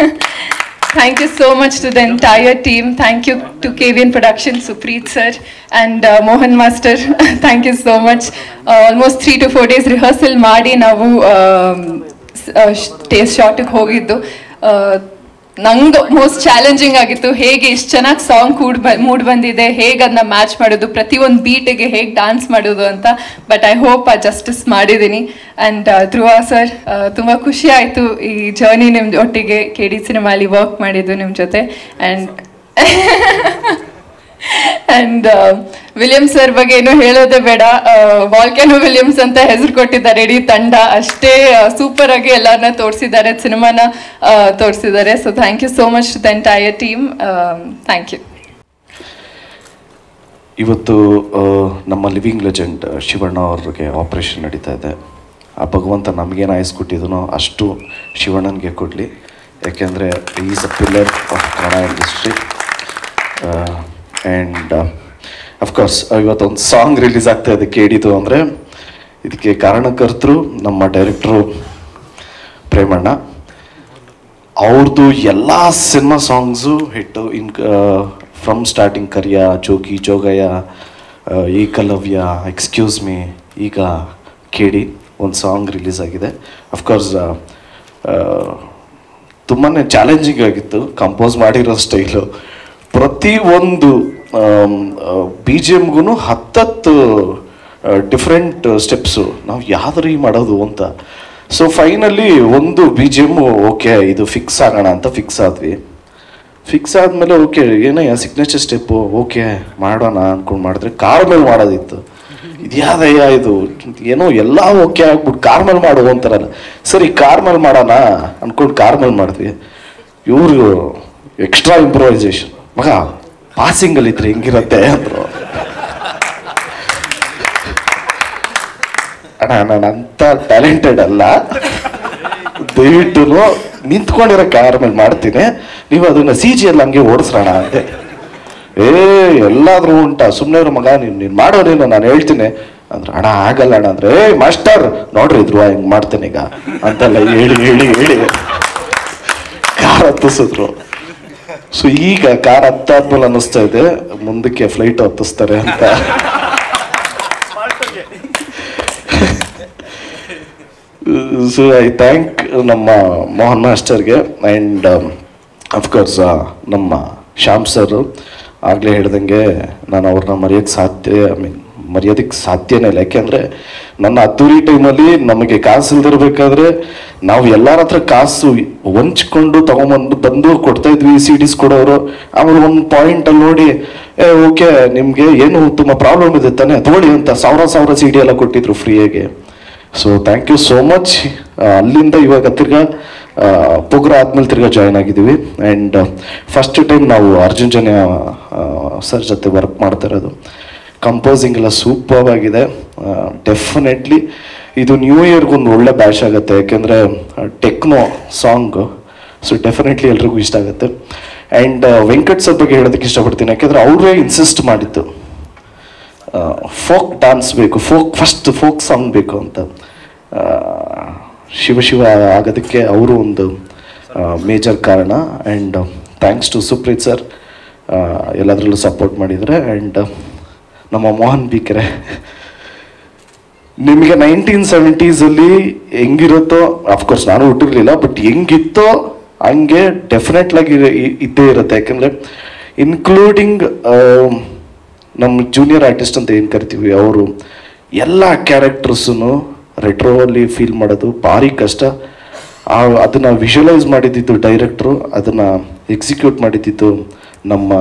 Thank you so much to the entire team. Thank you to KVN Production, Supreet sir and Mohan Master. Thank you so much. Almost 3 to 4 days rehearsal ಮಾಡಿ ನಾವು ಟೇಸ್ಟ್ ಶಾಟಿಗೆ ಹೋಗಿದ್ದು. ನಂಗೆ ಮೋಸ್ಟ್ ಚಾಲೆಂಜಿಂಗ್ ಆಗಿತ್ತು. ಹೇಗೆ ಇಷ್ಟು ಚೆನ್ನಾಗಿ ಸಾಂಗ್ ಮೂಡ್ ಬಂದಿದೆ, ಹೇಗೆ ಅದನ್ನ ಮ್ಯಾಚ್ ಮಾಡೋದು, ಪ್ರತಿಯೊಂದು ಬೀಟಿಗೆ ಹೇಗೆ ಡ್ಯಾನ್ಸ್ ಮಾಡೋದು ಅಂತ. ಬಟ್ ಐ ಹೋಪ್ ಜಸ್ಟಿಸ್ ಮಾಡಿದ್ದೀನಿ. ಆ್ಯಂಡ್ ಧ್ರುವ ಸರ್, ತುಂಬ ಖುಷಿ ಆಯಿತು ಈ ಜರ್ನಿ ನಿಮ್ಮ ಒಟ್ಟಿಗೆ KD ಸಿನಿಮಾಲಿ ವರ್ಕ್ ಮಾಡಿದ್ದು ನಿಮ್ಮ ಜೊತೆ. ಆ್ಯಂಡ್ ವಿಲಿಯಮ್ಸ್ ಸರ್ ಬಗ್ಗೆ ಏನು ಹೇಳೋದೇ ಬೇಡ. ವಾಲ್ಕ್ಯಾನೋ ವಿಲಿಯಮ್ಸ್ ಅಂತ ಹೆಸರು ಕೊಟ್ಟಿದ್ದಾರೆ ಇಡೀ ತಂಡ. ಅಷ್ಟೇ ಸೂಪರ್ ಆಗಿ ಎಲ್ಲರನ್ನ ತೋರಿಸಿದ್ದಾರೆ, ಸಿನಿಮಾನ ತೋರಿಸಿದ್ದಾರೆ. So thank you so much to the entire team. Thank you. ಇವತ್ತು ನಮ್ಮ ಲಿವಿಂಗ್ ಲೆಜೆಂಡ್ ಶಿವಣ್ಣ ಅವ್ರಿಗೆ ಆಪರೇಷನ್ ನಡೀತಾ ಇದೆ. ಆ ಭಗವಂತ ನಮಗೇನು ಆಯಸ್ಕೊಟ್ಟಿದನೋ ಅಷ್ಟು ಶಿವಣ್ಣನಿಗೆ ಕೊಡಲಿ. ಯಾಕೆಂದರೆ is a pillar of Kannada industry. And of course ಇವತ್ತೊಂದು ಸಾಂಗ್ ರಿಲೀಸ್ ಆಗ್ತಾ ಇದೆ KDದು. ಅಂದರೆ ಇದಕ್ಕೆ ಕಾರಣಕರ್ತರು ನಮ್ಮ ಡೈರೆಕ್ಟ್ರು ಪ್ರೇಮಣ್ಣ. ಅವ್ರದ್ದು ಎಲ್ಲ cinema songs hit. From starting Kariya, Jogi, Jogayya, Ekalavya, excuse me, ಈಗ KD ಒಂದು ಸಾಂಗ್ ರಿಲೀಸ್ ಆಗಿದೆ. ಅಫ್ಕೋರ್ಸ್ ತುಂಬಾ ಚಾಲೆಂಜಿಂಗ್ ಆಗಿತ್ತು. ಕಂಪೋಸ್ ಮಾಡಿರೋ ಸ್ಟೈಲು, ಪ್ರತಿಯೊಂದು BGMಗೂ 10 ಡಿಫ್ರೆಂಟ್ ಸ್ಟೆಪ್ಸು. ನಾವು ಯಾವ್ದು ಮಾಡೋದು ಅಂತ. ಸೊ ಫೈನಲಿ ಒಂದು BGM ಓಕೆ ಇದು ಫಿಕ್ಸ್ ಆಗೋಣ ಅಂತ ಫಿಕ್ಸ್ ಆದ್ವಿ. ಫಿಕ್ಸ್ ಆದಮೇಲೆ ಓಕೆ ಏನಯ್ಯ ಸಿಗ್ನೇಚರ್ ಸ್ಟೆಪ್ಪು ಓಕೆ ಮಾಡೋಣ ಅಂದ್ಕೊಂಡು ಮಾಡಿದ್ರೆ ಕಾರ್ ಮೇಲೆ ಮಾಡೋದಿತ್ತು. ಇದು ಯಾವ್ದಯ್ಯ ಇದು ಏನೋ ಎಲ್ಲ ಓಕೆ ಆಗ್ಬಿಟ್ಟು ಕಾರ್ ಮೇಲೆ ಮಾಡುವ ಅಂತಾರಲ್ಲ. ಸರಿ ಕಾರ್ ಮೇಲೆ ಮಾಡೋಣ ಅಂದ್ಕೊಂಡು ಕಾರ್ ಮೇಲೆ ಮಾಡಿದ್ವಿ. ಇವ್ರು ಎಕ್ಸ್ಟ್ರಾ ಇಂಪ್ರೂವೈಸೇಷನ್, ಮಗ ಪಾಸಿಂಗಲ್ಲಿ ಇದ್ರೆ ಹೆಂಗಿರತ್ತೆ ಅಂದರು. ಅಣ್ಣ ನಾನು ಅಂಥ ಟ್ಯಾಲೆಂಟೆಡ್ ಅಲ್ಲ, ದಯವಿಟ್ಟು ನಿಂತ್ಕೊಂಡಿರೋ ಕಾರ್ ಮೇಲೆ ಮಾಡ್ತೀನಿ, ನೀವು ಅದನ್ನ CG ಅಲ್ಲಿ ಹಂಗೆ ಓಡಿಸ್ರೋಣ ಅಂತೆ. ಎಲ್ಲಾದ್ರೂ ಉಂಟಾ, ಸುಮ್ಮನೆ ಇರೋ ಮಗ, ನೀನು ಮಾಡೋನೇನು, ನಾನು ಹೇಳ್ತೀನಿ ಅಂದ್ರೆ ಅಣ್ಣ ಆಗಲ್ಲ ಅಣ್ಣ ಅಂದ್ರೆ ಮಾಸ್ಟರ್ ನೋಡ್ರಿ ಧ್ರುವ ಹಿಂಗ್ ಮಾಡ್ತೇನೆ ಈಗ ಅಂತೆಲ್ಲ ಹೇಳಿ ಹೇಳಿ ಹೇಳಿ ಕಾರ್ ಹತ್ತಿಸಿದ್ರು. ಸೊ ಈಗ ಕಾರ್ ಹತ್ತಾದ್ಮೇಲೆ ಅನ್ನಿಸ್ತಾ ಇದೆ ಮುಂದಕ್ಕೆ ಫ್ಲೈಟ್ ಹತ್ತಿಸ್ತಾರೆ ಅಂತ. ಸೊ ಐ ಥ್ಯಾಂಕ್ ನಮ್ಮ ಮೋಹನ್ ಮಾಸ್ಟರ್ಗೆ ಆ್ಯಂಡ್ ಅಫ್ಕೋರ್ಸ್ ನಮ್ಮ ಶ್ಯಾಮ್ ಸರ್. ಆಗಲೇ ಹೇಳ್ದಂಗೆ ನಾನು ಅವ್ರನ್ನ ಮರೆಯೋದಕ್ಕೆ ಸಾಧ್ಯನೇ ಇಲ್ಲ. ಯಾಕೆಂದರೆ ನನ್ನ ಅದ್ದೂರಿ ಟೈಮಲ್ಲಿ ನಮಗೆ ಕಾಸು ಇಲ್ದಿರ್ಬೇಕಾದ್ರೆ ನಾವು ಎಲ್ಲರ ಹತ್ರ ಕಾಸು ಹೊಂಚ್ಕೊಂಡು ಬಂದು ಕೊಡ್ತಾ ಇದ್ವಿ. CDs ಕೊಡೋರು ಆಮೇಲೆ ಒಂದು ಪಾಯಿಂಟಲ್ಲಿ ನೋಡಿ ಓಕೆ ನಿಮಗೆ ಏನು ತುಂಬ ಪ್ರಾಬ್ಲಮ್ ಇದೆ ತಾನೆ ತಗೊಳ್ಳಿ ಅಂತ ಸಾವಿರ CD ಎಲ್ಲ ಕೊಟ್ಟಿದ್ರು ಫ್ರೀಯಾಗಿ. So thank you so much. ಅಲ್ಲಿಂದ ಇವಾಗ ತಿರ್ಗಾ ಪುಗ್ರ ಆದ್ಮೇಲೆ ತಿರ್ಗಾ ಜಾಯ್ನ್ ಆಗಿದ್ದೀವಿ. ಆ್ಯಂಡ್ ಫಸ್ಟ್ ಟೈಮ್ ನಾವು ಅರ್ಜುನ್ ಜನ್ಯ ಸರ್ ಜೊತೆ ವರ್ಕ್ ಮಾಡ್ತಾ ಇರೋದು. ಕಂಪೋಸಿಂಗ್ ಎಲ್ಲ ಸೂಪರ್ ಆಗಿದೆ. ಡೆಫಿನೆಟ್ಲಿ ಇದು ನ್ಯೂ ಇಯರ್ಗೊಂದು ಒಳ್ಳೆ ಬ್ಯಾಶ್ ಆಗುತ್ತೆ, ಯಾಕೆಂದರೆ ಟೆಕ್ನೋ ಸಾಂಗ್. ಸೊ ಡೆಫಿನೆಟ್ಲಿ ಎಲ್ರಿಗೂ ಇಷ್ಟ ಆಗುತ್ತೆ. ಆ್ಯಂಡ್ ವೆಂಕಟ್ ಸರ್ ಬಗ್ಗೆ ಹೇಳೋದಕ್ಕೆ ಇಷ್ಟಪಡ್ತೀನಿ, ಯಾಕೆಂದರೆ ಅವರೇ ಇನ್ಸಿಸ್ಟ್ ಮಾಡಿದ್ದು ಫೋಕ್ ಡ್ಯಾನ್ಸ್ ಬೇಕು, ಫೋಕ್ ಸಾಂಗ್ ಬೇಕು ಅಂತ. ಶಿವ ಆಗೋದಕ್ಕೆ ಅವರು ಒಂದು ಮೇಜರ್ ಕಾರಣ. And thanks to Supreeth sir, ಎಲ್ಲದರಲ್ಲೂ ಸಪೋರ್ಟ್ ಮಾಡಿದರೆ. ಆ್ಯಂಡ್ ನಮ್ಮ ಮೋಹನ್ ಬಿಕೆರೆ, ನಿಮಗೆ 1970s ಹೆಂಗಿರುತ್ತೋ, ಅಫ್ಕೋರ್ಸ್ ನಾನು ಹುಟ್ಟಿರಲಿಲ್ಲ, ಬಟ್ ಹೆಂಗಿತ್ತೋ ಹಂಗೆ ಡೆಫಿನೆಟ್ಲಾಗಿ ಇದ್ದೇ ಇರುತ್ತೆ. ಯಾಕೆಂದರೆ ಇನ್ಕ್ಲೂಡಿಂಗ್ ನಮ್ಮ ಜೂನಿಯರ್ ಆರ್ಟಿಸ್ಟ್ ಅಂತ ಏನು ಕರಿತೀವಿ, ಅವರು ಎಲ್ಲ ಕ್ಯಾರೆಕ್ಟರ್ಸನ್ನು ರೆಟ್ರೋಲ್ಲಿ ಫೀಲ್ ಮಾಡೋದು ಭಾರಿ ಕಷ್ಟ. ಅದನ್ನು ವಿಜುವಲೈಸ್ ಮಾಡಿದ್ದಿದ್ದು ಡೈರೆಕ್ಟ್ರು, ಅದನ್ನು ಎಕ್ಸಿಕ್ಯೂಟ್ ಮಾಡಿದ್ದಿದ್ದು ನಮ್ಮ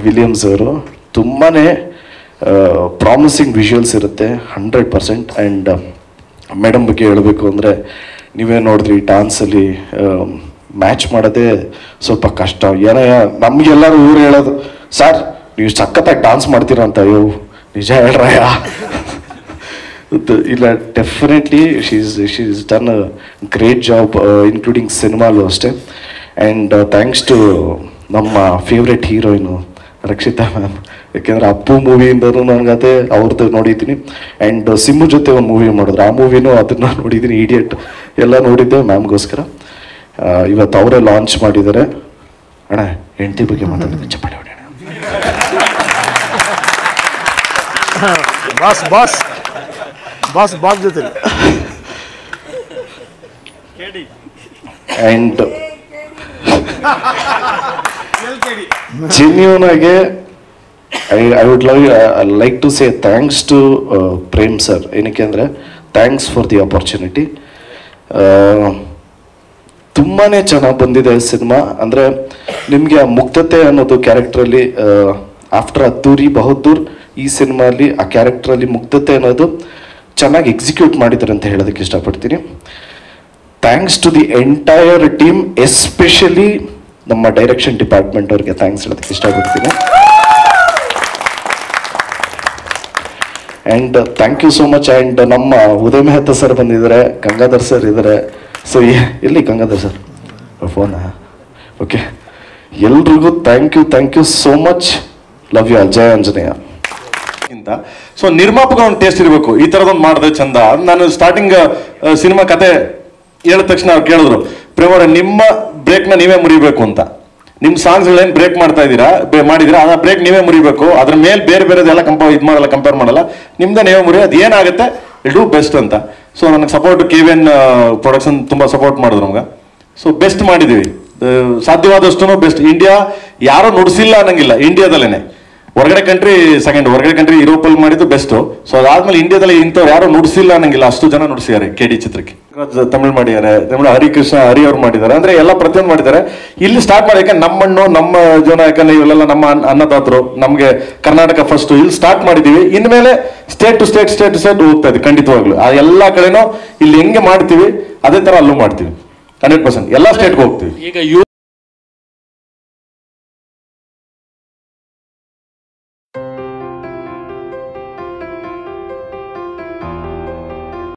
ವಿಲಿಯಮ್ಸ್ ಅವರು. ತುಂಬಾ ಪ್ರಾಮಿಸಿಂಗ್ ವಿಜುವಲ್ಸ್ ಇರುತ್ತೆ 100%. ಆ್ಯಂಡ್ ಮೇಡಮ್ ಬಗ್ಗೆ ಹೇಳಬೇಕು ಅಂದರೆ ನೀವೇ ನೋಡಿದ್ರಿ ಡ್ಯಾನ್ಸಲ್ಲಿ ಮ್ಯಾಚ್ ಮಾಡೋದೇ ಸ್ವಲ್ಪ ಕಷ್ಟ. ಏನೋ ನಮಗೆಲ್ಲರೂ ಊರು ಹೇಳೋದು, ಸರ್ ನೀವು ಸಖತ್ತಾಗಿ ಡ್ಯಾನ್ಸ್ ಮಾಡ್ತೀರಾ ಅಂತ. ಅಯ್ಯೋ ನಿಜ ಹೇಳ್ರಯ್ಯ. ಇಲ್ಲ, definitely she's done a great job, including ಸಿನಿಮಾಲು ಅಷ್ಟೇ. ಆ್ಯಂಡ್ ಥ್ಯಾಂಕ್ಸ್ ಟು ನಮ್ಮ ಫೇವ್ರೆಟ್ ಹೀರೋಯಿನು ರಕ್ಷಿತಾ ಮ್ಯಾಮ್. ಯಾಕೆಂದರೆ ಅಪ್ಪು ಮೂವಿಯಿಂದನೂ ನನಗದೇ ಅವ್ರದ್ದು ನೋಡಿದ್ದೀನಿ. ಆ್ಯಂಡ್ ಸಿಮ್ಮು ಜೊತೆ ಒಂದು ಮೂವಿ ಮಾಡಿದ್ರು, ಆ ಮೂವಿನೂ ಅದನ್ನು ನೋಡಿದ್ದೀನಿ, ಇಡಿಯಟ್ ಎಲ್ಲ ನೋಡಿದ್ದೆ ಮ್ಯಾಮ್ಗೋಸ್ಕರ. ಇವತ್ತು ಅವರೇ ಲಾಂಚ್ ಮಾಡಿದ್ದಾರೆ. ಅಣ್ಣ ಹೆಂಡತಿ ಬಗ್ಗೆ ಮಾತಾಡೋದು ಚಪ್ಪಾಳೆ ಹೊಡೆಯೋಣ. ಬಾಸ್ ಜೊತೆ. ಆ್ಯಂಡ್ ಜೆನ್ಯೂನ್ ಆಗಿ I would like to say thanks to Prem sir. ಏನಕ್ಕೆ ಅಂದರೆ ಥ್ಯಾಂಕ್ಸ್ ಫಾರ್ ದಿ ಆಪರ್ಚುನಿಟಿ. ತುಂಬಾ ಚೆನ್ನಾಗಿ ಬಂದಿದೆ ಸಿನಿಮಾ. ಅಂದರೆ ನಿಮಗೆ ಆ ಮುಗ್ಧತೆ ಅನ್ನೋದು ಕ್ಯಾರೆಕ್ಟ್ರಲ್ಲಿ ಆಫ್ಟರ್ ಅದ್ದೂರಿ ಬಹದ್ದೂರ್ ಈ ಸಿನಿಮಾಲಿ ಆ ಕ್ಯಾರೆಕ್ಟ್ರಲ್ಲಿ ಮುಗ್ಧತೆ ಅನ್ನೋದು ಚೆನ್ನಾಗಿ ಎಕ್ಸಿಕ್ಯೂಟ್ ಮಾಡಿದ್ದಾರೆ ಅಂತ ಹೇಳೋದಕ್ಕೆ ಇಷ್ಟಪಡ್ತೀನಿ. Thanks to the entire team, especially ನಮ್ಮ ಡೈರೆಕ್ಷನ್ ಡಿಪಾರ್ಟ್ಮೆಂಟ್ ಅವ್ರಿಗೆ ಥ್ಯಾಂಕ್ಸ್ ಹೇಳೋದಕ್ಕೆ ಇಷ್ಟಪಡ್ತೀನಿ. And thank you so much. And ನಮ್ಮ ಉದಯ್ ಮೆಹ್ತಾ ಸರ್ ಬಂದಿದ್ದಾರೆ, ಗಂಗಾಧರ್ ಸರ್ ಇದ್ದಾರೆ. ಸೊ ಎಲ್ಲಿ ಗಂಗಾಧರ್ ಸರ್ ಫೋನಾ? ಓಕೆ, ಎಲ್ರಿಗೂ thank you so much. Love you. Jaya Anjaneya. So ನಿರ್ಮಾಪಕ ಒಂದು ಟೇಸ್ಟ್ ಇರಬೇಕು, ಈ ಥರದೊಂದು ಮಾಡಿದ್ರೆ ಚಂದ. ನಾನು ಸ್ಟಾರ್ಟಿಂಗ್ ಸಿನಿಮಾ ಕತೆ ಹೇಳಿದ ತಕ್ಷಣ ಅವ್ರು ಕೇಳಿದ್ರು, ಪ್ರೇಮರ ನಿಮ್ಮ ಬ್ರೇಕ್ನ ನೀವೇ ಮುರಿಬೇಕು ಅಂತ. ನಿಮ್ಮ ಸಾಂಗ್ಸ್ಗಳೇನು ಬ್ರೇಕ್ ಮಾಡ್ತಾ ಇದ್ದೀರಾ ಮಾಡಿದ್ದೀರಾ, ಆ ಬ್ರೇಕ್ ನೀವೇ ಮುರಿಬೇಕು. ಅದ್ರ ಮೇಲೆ ಬೇರೆದೆಲ್ಲ ಕಂಪೇರ್ ಮಾಡಲ್ಲ, ನಿಮ್ದೇ ನೀವೇ ಮುರಿ. ಅದು ಏನಾಗುತ್ತೆ ಡೂ ಬೆಸ್ಟ್ ಅಂತ. ಸೊ ನನಗೆ ಸಪೋರ್ಟ್ KVN ಪ್ರೊಡಕ್ಷನ್ ತುಂಬ ಸಪೋರ್ಟ್ ಮಾಡಿದ್ರು ನಮ್ಗೆ. ಸೊ ಬೆಸ್ಟ್ ಮಾಡಿದ್ದೀವಿ, ಸಾಧ್ಯವಾದಷ್ಟು ಬೆಸ್ಟ್. ಇಂಡಿಯಾ ಯಾರೋ ನುಡಿಸಿಲ್ಲ ಅನ್ನಂಗಿಲ್ಲ, ಇಂಡಿಯಾದಲ್ಲೇ. ಹೊರಗಡೆ ಕಂಟ್ರಿ ಸೆಕೆಂಡ್, ಹೊರಗಡೆ ಕಂಟ್ರಿ ಯುರೋಪಲ್ಲಿ ಮಾಡಿದ್ದು ಬೆಸ್ಟು. ಸೊ ಅದಾದ್ಮೇಲೆ ಇಂಡಿಯಾದಲ್ಲಿ ಇಂಥವ್ರು ಯಾರು ನುಡಿಸಿಲ್ಲ ಅನ್ನಂಗಿಲ್ಲ, ಅಷ್ಟು ಜನ ನುಡಿಸಿದ್ದಾರೆ KD ಚಿತ್ರಕ್ಕೆ. ತಮಿಳ್ ಮಾಡಿದ್ದಾರೆ, ತಮಿಳು ಹರಿ ಅವ್ರು ಮಾಡಿದ್ದಾರೆ. ಅಂದ್ರೆ ಎಲ್ಲ ಪ್ರತಿಯೊಂದು ಮಾಡಿದ್ದಾರೆ. ಇಲ್ಲಿ ಸ್ಟಾರ್ಟ್ ಮಾಡಿ, ಯಾಕಂದ್ರೆ ನಮ್ಮ ಮಣ್ಣು ನಮ್ಮ ಜೀವನ, ಯಾಕಂದ್ರೆ ಇವೆಲ್ಲ ನಮ್ಮ ಅನ್ನದಾತರು, ನಮಗೆ ಕರ್ನಾಟಕ ಫಸ್ಟ್ ಇಲ್ಲಿ ಸ್ಟಾರ್ಟ್ ಮಾಡಿದೀವಿ. ಇನ್ಮೇಲೆ ಸ್ಟೇಟ್ ಟು ಸ್ಟೇಟ್ ಹೋಗ್ತಾ ಇದೆ ಖಂಡಿತವಾಗ್ಲು. ಆ ಎಲ್ಲ ಕಡೆನೂ ಇಲ್ಲಿ ಹೆಂಗೆ ಮಾಡ್ತೀವಿ ಅದೇ ತರ ಅಲ್ಲೂ ಮಾಡ್ತೀವಿ 100%. ಎಲ್ಲ ಸ್ಟೇಟ್ಗೆ ಹೋಗ್ತೀವಿ. ಈಗ